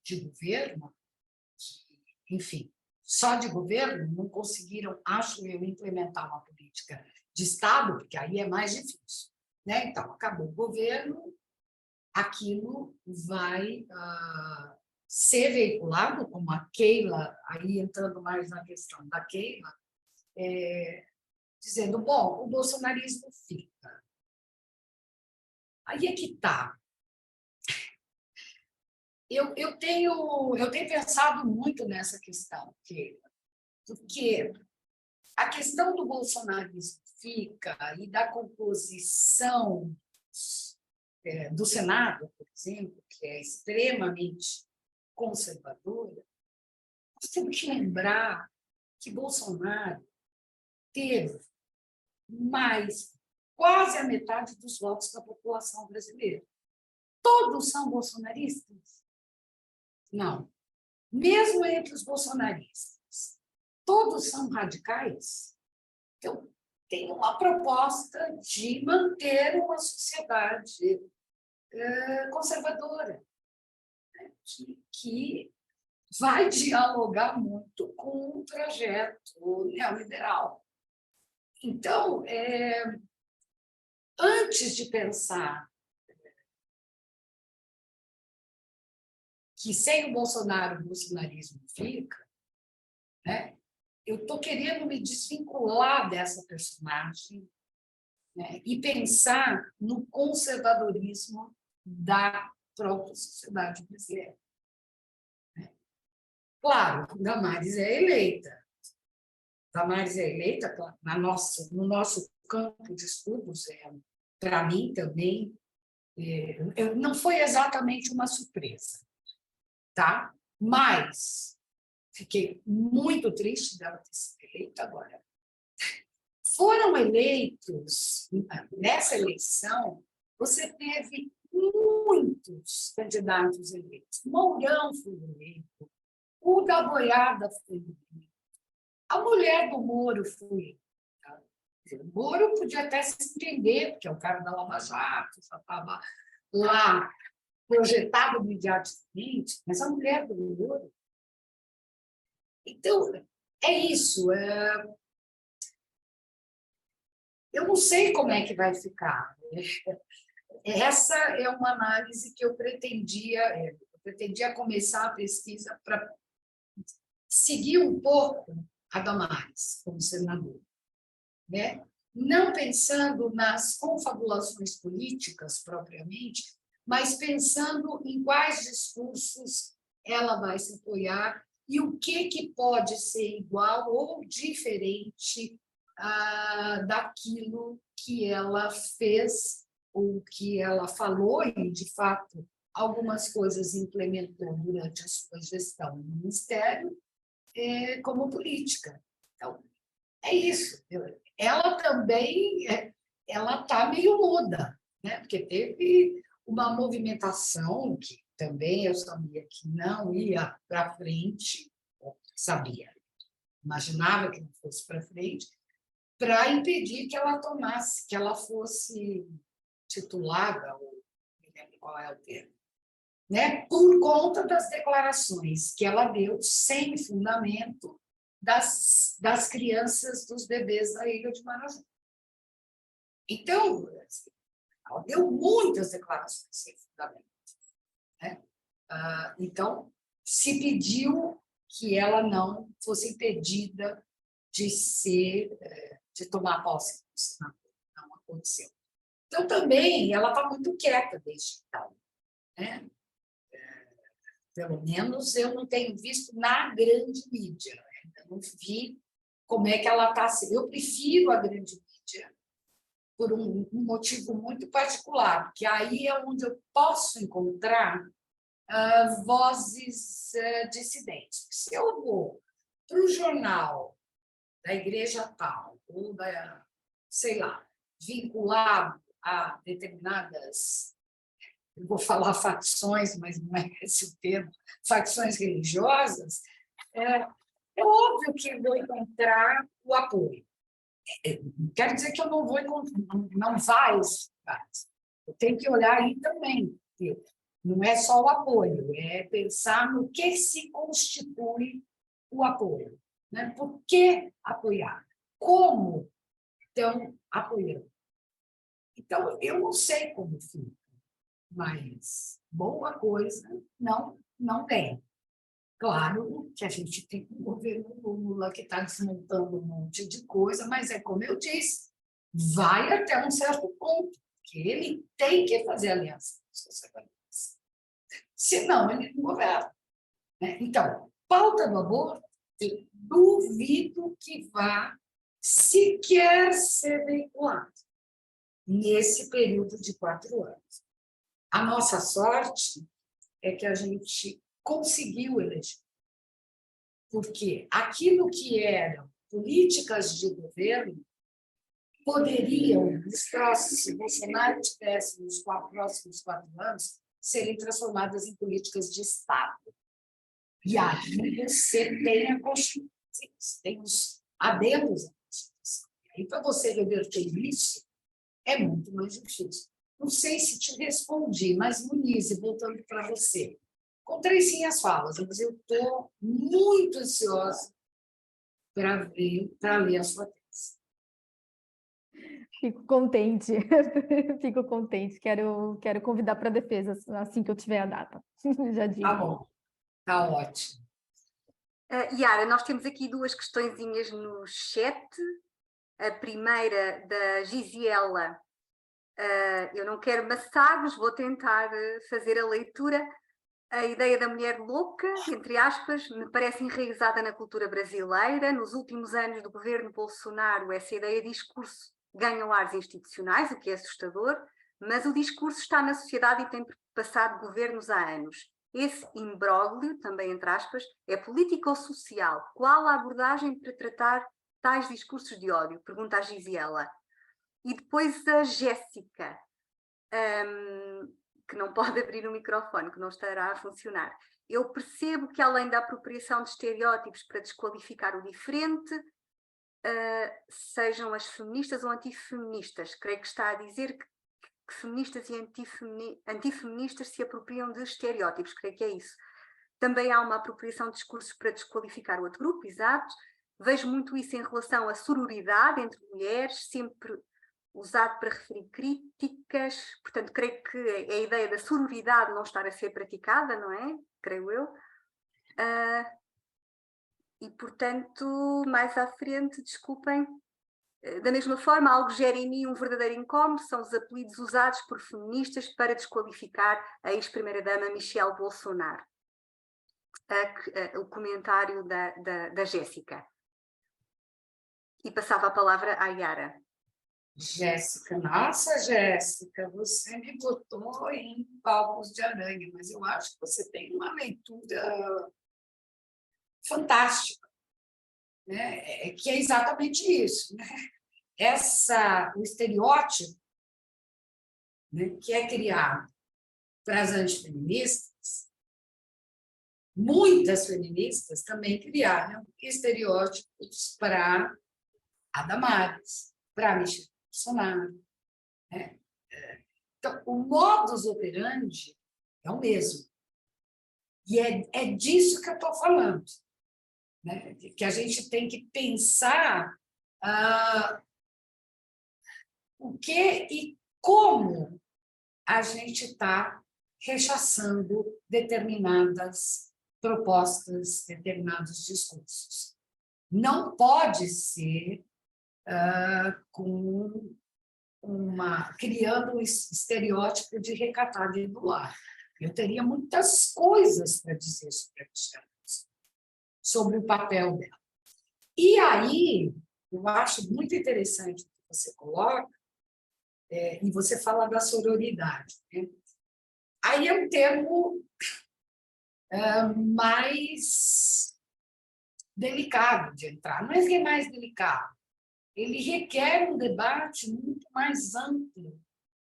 de governo, enfim, só de governo não conseguiram, acho eu, implementar uma política de Estado, porque aí é mais difícil, né? Então, acabou o governo, aquilo vai ser veiculado, como a Keila, aí entrando mais na questão da Keila, dizendo, bom, o bolsonarismo fica. Aí é que está. Eu tenho pensado muito nessa questão, porque a questão do bolsonarismo fica e da composição do Senado, por exemplo, que é extremamente conservadora, nós temos que lembrar que Bolsonaro teve quase a metade dos votos da população brasileira. Todos são bolsonaristas? Não. Mesmo entre os bolsonaristas, todos são radicais? Então, tem uma proposta de manter uma sociedade conservadora, né? que vai dialogar muito com o projeto neoliberal. Então, antes de pensar que sem o Bolsonaro, o bolsonarismo fica, né? Eu estou querendo me desvincular dessa personagem, né? E pensar no conservadorismo da própria sociedade brasileira. Claro, Damares é eleita. Damares é eleita, claro, no nosso campo de estudos, para mim também, não foi exatamente uma surpresa, tá? Mas fiquei muito triste dela ter sido eleita agora. Foram eleitos, nessa eleição, você teve muitos candidatos eleitos. Mourão foi eleito, o da Boiada foi eleito, a mulher do Moro foi eleita. O Moro podia até se entender, porque é o cara da Lava Jato, já estava lá projetado mediaticamente, mas a mulher do Moro. Então, é isso. Eu não sei como é que vai ficar. Essa é uma análise que eu pretendia começar a pesquisa para seguir um pouco a Damares como senadora, né? Não pensando nas confabulações políticas propriamente, mas pensando em quais discursos ela vai se apoiar e o que pode ser igual ou diferente daquilo que ela fez ou que ela falou e, de fato, algumas coisas implementou durante a sua gestão no Ministério como política. Então, é isso. Ela também está meio muda, né? Porque teve uma movimentação que também eu sabia que não ia para frente, imaginava que não fosse para frente, para impedir que ela tomasse, que ela fosse titulada, ou não lembro qual é o termo, né? Por conta das declarações que ela deu sem fundamento das crianças, dos bebês da Ilha de Marajó. Então, ela deu muitas declarações sem fundamento, né? Então, se pediu que ela não fosse impedida de tomar posse do senador. Não aconteceu. Então, também, ela está muito quieta desde então, né? Pelo menos eu não tenho visto na grande mídia. Eu não vi como é que ela está. Eu prefiro a grande mídia por um motivo muito particular, porque aí é onde eu posso encontrar vozes dissidentes. Se eu vou para o jornal da igreja tal, ou sei lá, vinculado a determinadas, eu vou falar facções, mas não é esse o termo, facções religiosas, é óbvio que eu vou encontrar o apoio. Não quer dizer que eu não vou encontrar, não vai. Eu tenho que olhar aí também. Não é só o apoio, é pensar no que se constitui o apoio, né? Por que apoiar? Como estão apoiando? Então, eu não sei como fica, mas boa coisa não tem. Claro que a gente tem um governo Lula que está desmontando um monte de coisa, mas é como eu disse, vai até um certo ponto, que ele tem que fazer aliança com os conservadores. Senão, ele não governa, né? Então, pauta do aborto, eu duvido que vá sequer ser veiculado nesse período de 4 anos. A nossa sorte é que a gente conseguiu eleger, porque aquilo que eram políticas de governo poderiam, se o Bolsonaro tivesse nos próximos 4 anos, serem transformadas em políticas de Estado. E aí você tem a Constituição, tem os adendos à Constituição. E aí, para você reverter isso, é muito mais difícil. Não sei se te respondi, mas, Muniz, voltando para você, encontrei sim as falas, mas eu estou muito ansiosa para ler a sua tese. Fico contente, fico contente. Quero convidar para a defesa assim que eu tiver a data. Já digo. Tá bom. Está ótimo. Yara, nós temos aqui duas questõezinhas no chat. A primeira da Gisiela. Eu não quero maçagos, vou tentar fazer a leitura. A ideia da mulher louca, entre aspas, me parece enraizada na cultura brasileira. Nos últimos anos do governo Bolsonaro, essa ideia de discurso ganha ares institucionais, o que é assustador, mas o discurso está na sociedade e tem passado governos há anos. Esse imbróglio, também entre aspas, é político ou social? Qual a abordagem para tratar tais discursos de ódio? Pergunta a Gisiela. E depois a Jéssica, que não pode abrir o microfone, que não estará a funcionar. Eu percebo que, além da apropriação de estereótipos para desqualificar o diferente, sejam as feministas ou antifeministas. Creio que está a dizer que feministas e antifeministas se apropriam de estereótipos, creio que é isso. Também há uma apropriação de discursos para desqualificar o outro grupo, exato. Vejo muito isso em relação à sororidade entre mulheres, sempre usado para referir críticas, portanto, creio que a ideia da sororidade não estar a ser praticada, não é? Creio eu. E, portanto, mais à frente, desculpem, da mesma forma, algo gera em mim um verdadeiro incómodo, são os apelidos usados por feministas para desqualificar a ex-primeira-dama Michelle Bolsonaro. O comentário da Jéssica. E passava a palavra à Yara. Jéssica, nossa, Jéssica, você me botou em palmos de aranha, mas eu acho que você tem uma leitura fantástica, né? Que é exatamente isso, né? O estereótipo, né, que é criado para as antifeministas, muitas feministas também criaram estereótipos para a Damares, para a Michelle Bolsonaro, né? Então, o modus operandi é o mesmo. E é disso que eu estou falando, né? Que a gente tem que pensar o que e como a gente está rechaçando determinadas propostas, determinados discursos. Não pode ser criando um estereótipo de recatada e do lar. Eu teria muitas coisas para dizer sobre o papel dela. E aí, eu acho muito interessante o que você coloca, e você fala da sororidade, né? Aí é um termo mais delicado de entrar. Não é que é mais delicado, ele requer um debate muito mais amplo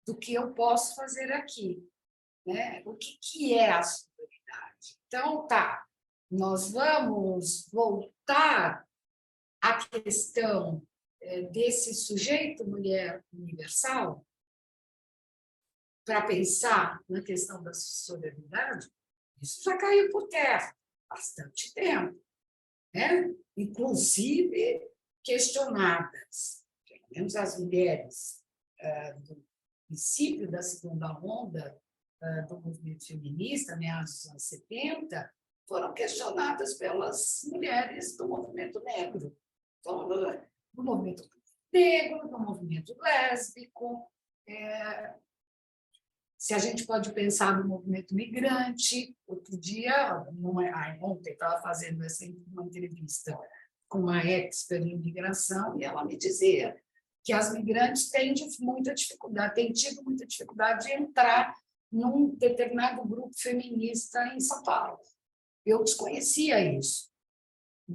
do que eu posso fazer aqui, né? O que é a sororidade? Então, nós vamos voltar à questão desse sujeito mulher universal para pensar na questão da sororidade. Isso já caiu por terra há bastante tempo, né? Inclusive questionadas, pelo menos as mulheres do princípio da segunda onda do movimento feminista, meados dos anos 70, foram questionadas pelas mulheres do movimento negro, então, do movimento negro, do movimento lésbico, se a gente pode pensar no movimento migrante. Outro dia, ontem, estava fazendo uma entrevista com uma expert em imigração, e ela me dizia que as migrantes têm tido muita dificuldade de entrar num determinado grupo feminista em São Paulo. Eu desconhecia isso,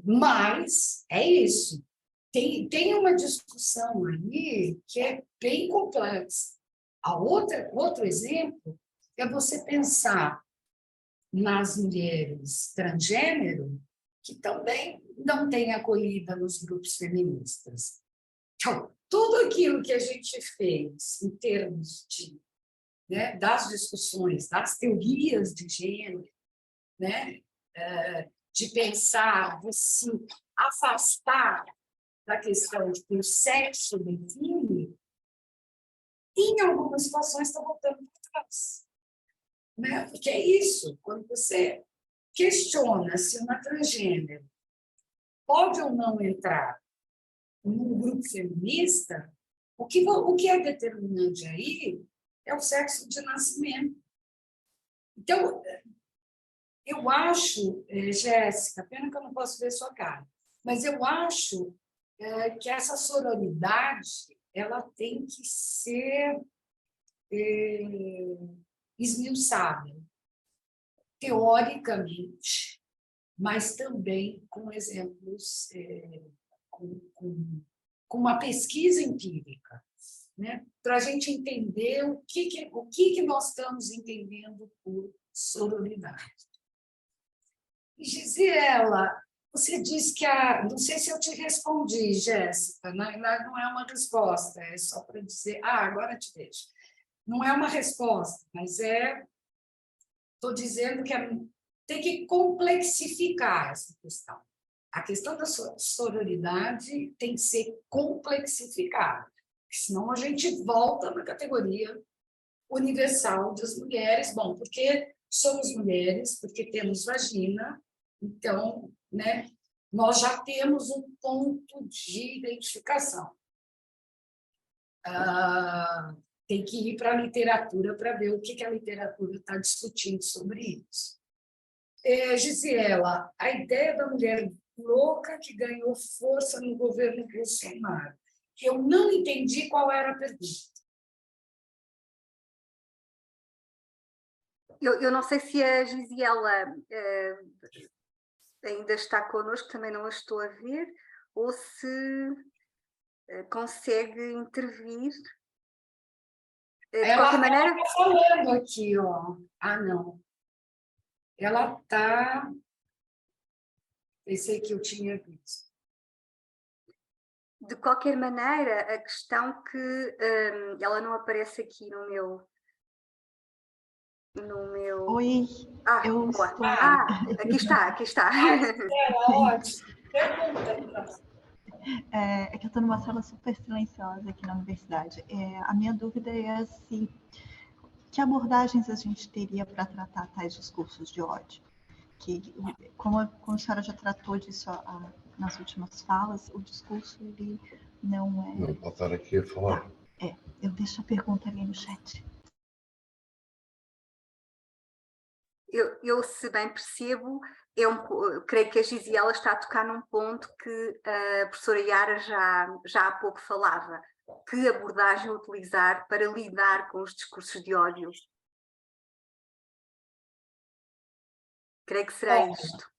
mas é isso. Tem uma discussão aí que é bem complexa. Outro exemplo é você pensar nas mulheres transgênero, que também não têm acolhida nos grupos feministas. Então, tudo aquilo que a gente fez em termos de, né, das discussões, das teorias de gênero, né, de pensar, de se afastar da questão de que o sexo define, em algumas situações está voltando para trás. Né? Porque é isso, quando você questiona se uma transgênero pode ou não entrar num grupo feminista, o que é determinante aí é o sexo de nascimento. Então, eu acho, Jéssica, pena que eu não posso ver sua cara, mas eu acho que essa sororidade ela tem que ser esmiuçada, teoricamente, mas também com exemplos, com uma pesquisa empírica, né? Para a gente entender o que nós estamos entendendo por sororidade. E, Gisela, você disse que não sei se eu te respondi, Jéssica, não é uma resposta, é só para dizer, agora te vejo. Não é uma resposta, mas estou dizendo que tem que complexificar essa questão. A questão da sororidade tem que ser complexificada, senão a gente volta na categoria universal das mulheres. Bom, porque somos mulheres, porque temos vagina, então, né, nós já temos um ponto de identificação. Tem que ir para a literatura para ver o que a literatura está discutindo sobre isso. Gisela, a ideia da mulher louca que ganhou força no governo Bolsonaro. Eu não entendi qual era a pergunta. Eu não sei se a Gisela ainda está connosco, também não a estou a ver, ou se consegue intervir. De qualquer maneira... Ela está falando aqui, ó. Não. Ela está... Pensei que eu tinha visto. De qualquer maneira, a questão que ela não aparece aqui no meu... Oi, eu boa. estou... Aqui está. Ótimo. Pergunta, então. É que eu estou numa sala super silenciosa aqui na universidade. A minha dúvida é que abordagens a gente teria para tratar tais discursos de ódio? Que, como a senhora já tratou disso nas últimas falas, o discurso ele não é... Não pode estar aqui a falar. Eu deixo a pergunta ali no chat. Eu, se bem percebo, eu creio que a Gisela está a tocar num ponto que a professora Yara já há pouco falava. Que abordagem utilizar para lidar com os discursos de ódio? Creio que será isto.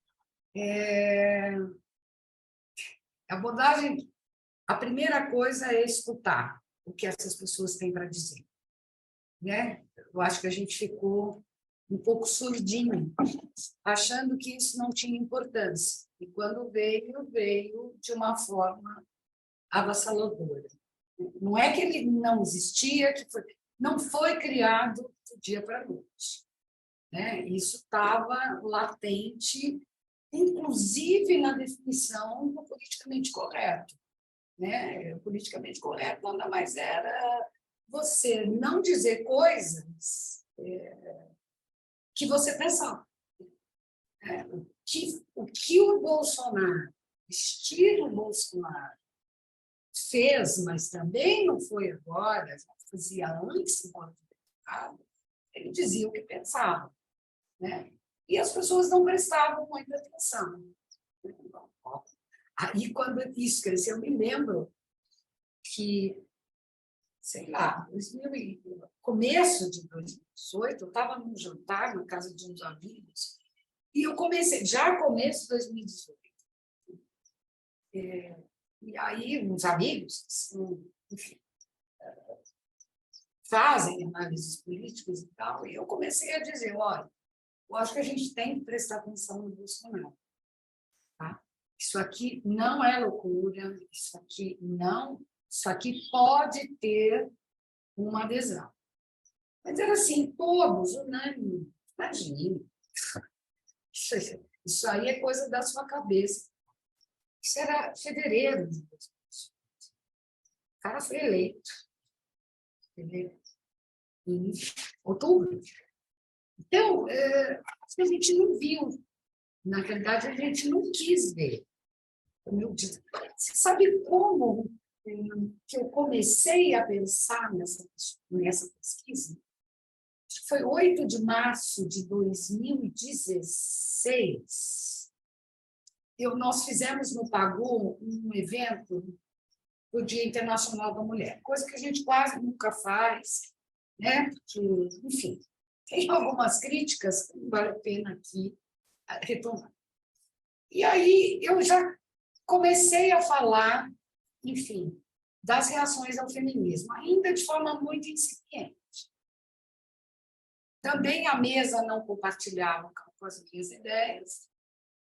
Abordagem, a primeira coisa é escutar o que essas pessoas têm para dizer, né? Eu acho que a gente ficou um pouco surdinho, achando que isso não tinha importância. E quando veio de uma forma avassaladora. Não é que ele não existia, não foi criado do dia para a noite, né? Isso estava latente, inclusive na definição do politicamente correto, né? O politicamente correto nada mais era você não dizer coisas que você pensava. O que o Bolsonaro, estilo Bolsonaro, fez, mas também não foi agora, já fazia antes enquanto deputado, ele dizia o que pensava, né? E as pessoas não prestavam muita atenção. Aí, quando isso cresceu, eu me lembro que, sei lá, começo de 2018, eu estava num jantar na casa de uns amigos, e eu comecei, já começo de 2018. E aí, uns amigos, enfim, fazem análises políticas e tal, e eu comecei a dizer, olha, eu acho que a gente tem que prestar atenção no Bolsonaro. Tá? Isso aqui não é loucura, isso aqui pode ter uma adesão. Mas era assim, todos, unânime. Imagine. Isso aí é coisa da sua cabeça. Isso era fevereiro de 2018. O cara foi eleito. Em outubro. Então, a gente não viu Na verdade, a gente não quis ver. Você sabe como que eu comecei a pensar nessa pesquisa? Acho que foi 8 de março de 2016. Nós fizemos no Pagu um evento do Dia Internacional da Mulher, coisa que a gente quase nunca faz, né? Porque, enfim, tem algumas críticas que não vale a pena aqui retomar. E aí eu já comecei a falar, enfim, das reações ao feminismo, ainda de forma muito incipiente. Também a mesa não compartilhava com as minhas ideias.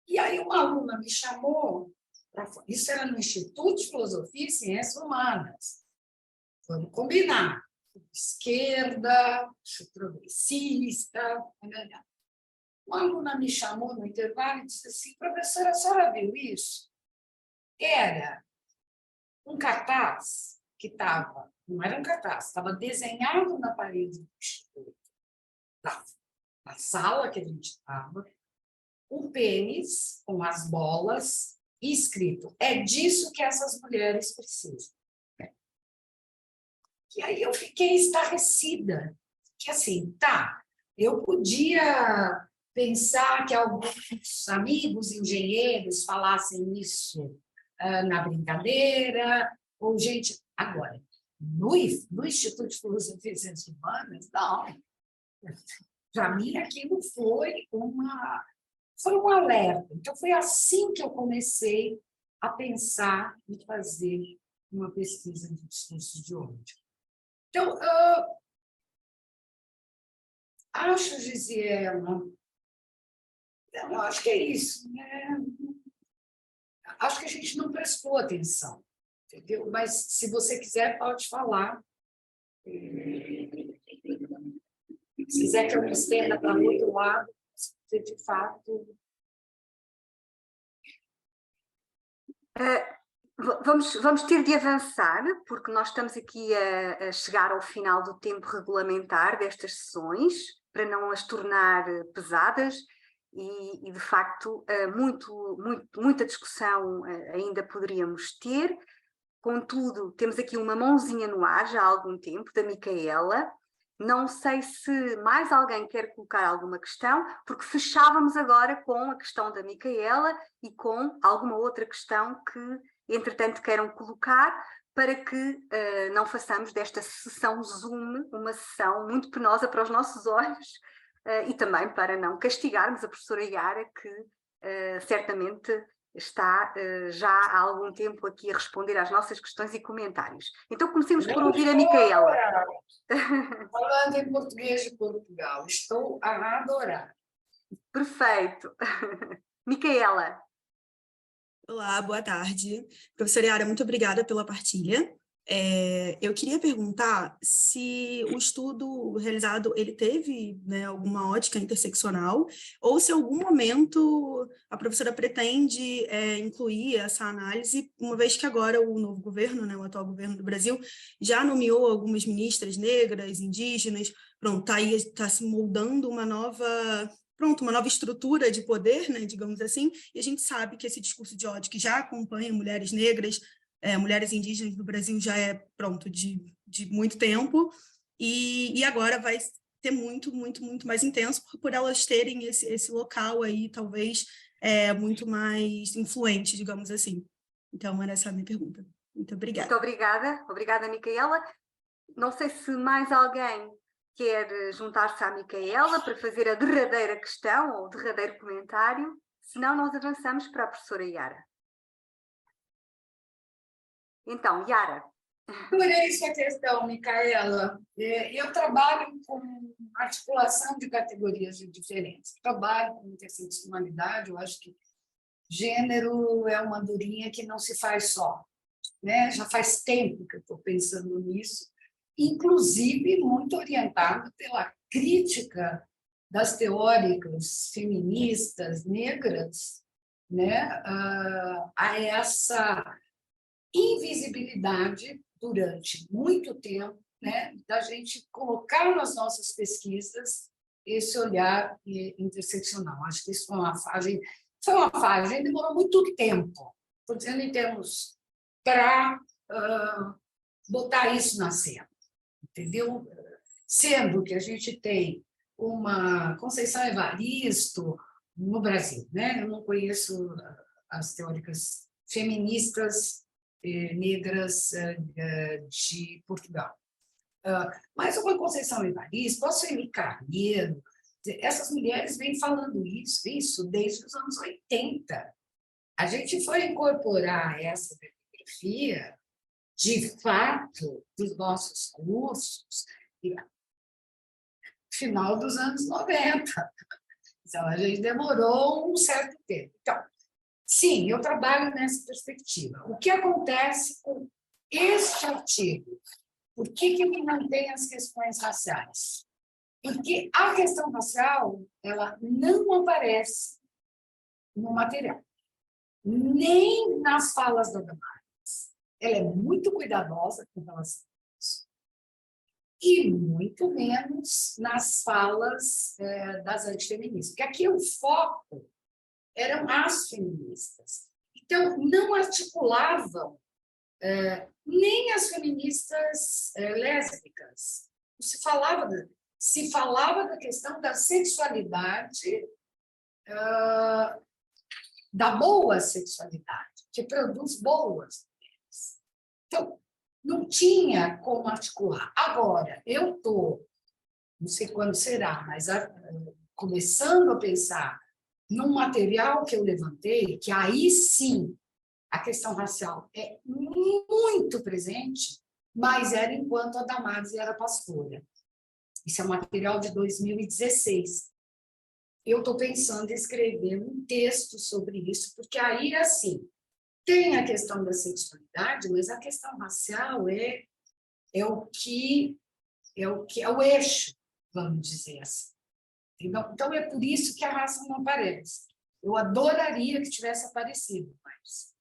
E aí uma aluna me chamou, isso era no Instituto de Filosofia e Ciências Humanas. Vamos combinar. Esquerda, progressista. Uma aluna me chamou no intervalo e disse assim: professora, a senhora viu isso? Era um cartaz que estava, não era um cartaz, estava desenhado na parede do Instituto, na sala que a gente estava, um pênis com as bolas e escrito: é disso que essas mulheres precisam. E aí eu fiquei estarrecida, que assim, tá, eu podia pensar que alguns amigos engenheiros falassem isso na brincadeira, ou gente... Agora, no Instituto de Filosofia e Ciências Humanas, não. Para mim, aquilo foi um alerta. Então, foi assim que eu comecei a pensar em fazer uma pesquisa de discurso de ódio. Então, acho, Gisela, eu acho que é isso, né? Acho que a gente não prestou atenção, entendeu? Mas, se você quiser, pode falar. Se quiser que eu me estenda para o outro lado, você, de fato... Vamos ter de avançar, porque nós estamos aqui a chegar ao final do tempo regulamentar destas sessões, para não as tornar pesadas, e de facto, muita discussão ainda poderíamos ter. Contudo, temos aqui uma mãozinha no ar já há algum tempo, da Micaela. Não sei se mais alguém quer colocar alguma questão, porque fechávamos agora com a questão da Micaela e com alguma outra questão que, entretanto, queiram colocar, para que não façamos desta sessão Zoom uma sessão muito penosa para os nossos olhos, e também para não castigarmos a professora Yara, que certamente está já há algum tempo aqui a responder às nossas questões e comentários. Então comecemos por ouvir a Micaela. Falando em português de Portugal, estou a adorar. Perfeito. Micaela. Olá, boa tarde. Professora Yara, muito obrigada pela partilha. Eu queria perguntar se o estudo realizado ele teve, né, alguma ótica interseccional, ou se em algum momento a professora pretende incluir essa análise, uma vez que agora o novo governo, né, o atual governo do Brasil, já nomeou algumas ministras negras, indígenas, pronto, está se moldando uma nova estrutura de poder, né, digamos assim, e a gente sabe que esse discurso de ódio que já acompanha mulheres negras, mulheres indígenas do Brasil já é de muito tempo, e agora vai ter muito mais intenso por elas terem esse local aí, talvez, muito mais influente, digamos assim. Então, era essa a minha pergunta. Muito obrigada. Muito obrigada. Obrigada, Micaela. Não sei se mais alguém quer juntar-se à Micaela para fazer a derradeira questão ou o derradeiro comentário, senão nós avançamos para a professora Yara. Então, Yara. Adorei essa questão, Micaela. Eu trabalho com articulação de categorias diferentes. Trabalho com interseccionalidade, eu acho que gênero é uma andorinha que não se faz só, né? Já faz tempo que eu estou pensando nisso, inclusive muito orientada pela crítica das teóricas feministas negras, né? A essa invisibilidade durante muito tempo, né, da gente colocar nas nossas pesquisas esse olhar interseccional. Acho que isso foi uma fase foi uma fase, a gente demorou muito tempo, estou dizendo em termos para botar isso na cena, entendeu? Sendo que a gente tem uma Conceição Evaristo no Brasil, né? Eu não conheço as teóricas feministas negras de Portugal. Mas uma Conceição Evaristo, a Sueli Carneiro, essas mulheres vêm falando isso desde os anos 80. A gente foi incorporar essa bibliografia, de fato, dos nossos cursos, no final dos anos 90. Então, a gente demorou um certo tempo. Então, sim, eu trabalho nessa perspectiva. O que acontece com este artigo? Por que ele não tem as questões raciais? Porque a questão racial ela não aparece no material, nem nas falas da Damares. Ela é muito cuidadosa com relação a isso, e muito menos nas falas das antifeministas, porque aqui o foco eram as feministas. Então, não articulavam nem as feministas lésbicas. Se falava da questão da sexualidade, da boa sexualidade, que produz boas mulheres. Então, não tinha como articular. Agora, eu estou, não sei quando será, mas começando a pensar num material que eu levantei, que aí sim a questão racial é muito presente, mas era enquanto a Damares era pastora. Isso é um material de 2016. Eu estou pensando em escrever um texto sobre isso, porque aí, assim, tem a questão da sexualidade, mas a questão racial é o eixo, vamos dizer assim. Então, é por isso que a raça não aparece. Eu adoraria que tivesse aparecido, mas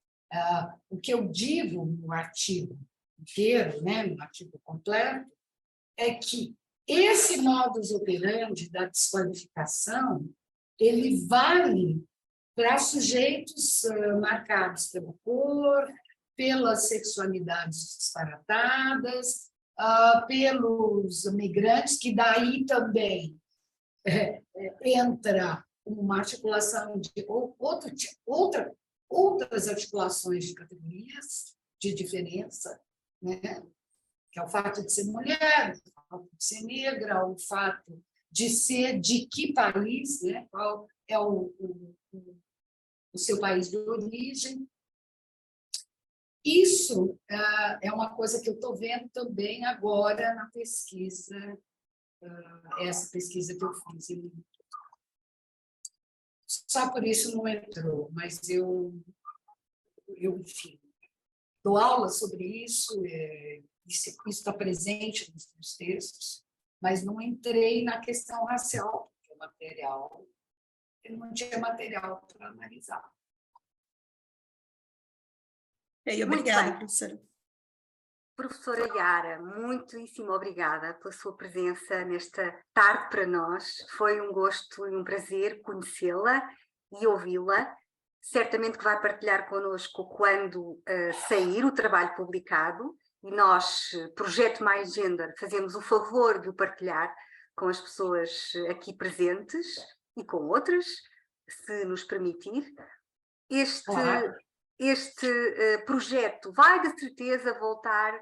o que eu digo no artigo inteiro, né, no artigo completo, é que esse modus operandi da desqualificação, ele vale para sujeitos marcados pela cor, pelas sexualidades disparatadas, pelos migrantes, que daí também entra uma articulação de outras articulações de categorias de diferença, né? Que é o fato de ser mulher, o fato de ser negra, o fato de ser de que país, né? Qual é o seu país de origem. Isso é uma coisa que eu estou vendo também agora na pesquisa, essa pesquisa que eu fiz. Só por isso não entrou, mas eu enfim, dou aula sobre isso, isso está presente nos textos, mas não entrei na questão racial, porque o material, eu não tinha material para analisar. Obrigada, professora. Professora Yara, muitíssimo obrigada pela sua presença nesta tarde para nós. Foi um gosto e um prazer conhecê-la e ouvi-la. Certamente que vai partilhar connosco quando sair o trabalho publicado, e nós, Projeto Mais Gender, fazemos o favor de o partilhar com as pessoas aqui presentes e com outras, se nos permitir. Este projeto vai, de certeza, voltar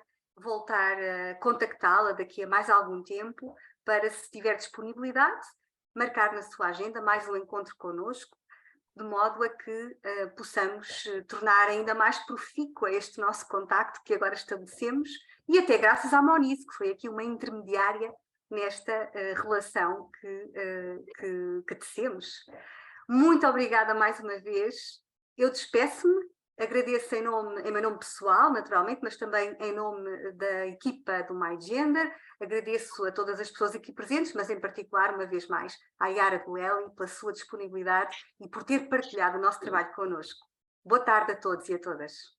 a contactá-la daqui a mais algum tempo, para, se tiver disponibilidade, marcar na sua agenda mais um encontro connosco, de modo a que possamos tornar ainda mais profícuo este nosso contacto que agora estabelecemos, e até graças à Monize, que foi aqui uma intermediária nesta relação que tecemos. Muito obrigada mais uma vez. Eu despeço-me, agradeço em meu nome pessoal, naturalmente, mas também em nome da equipa do My Gender. Agradeço a todas as pessoas aqui presentes, mas em particular, uma vez mais, à Yara Goelli pela sua disponibilidade e por ter partilhado o nosso trabalho connosco. Boa tarde a todos e a todas.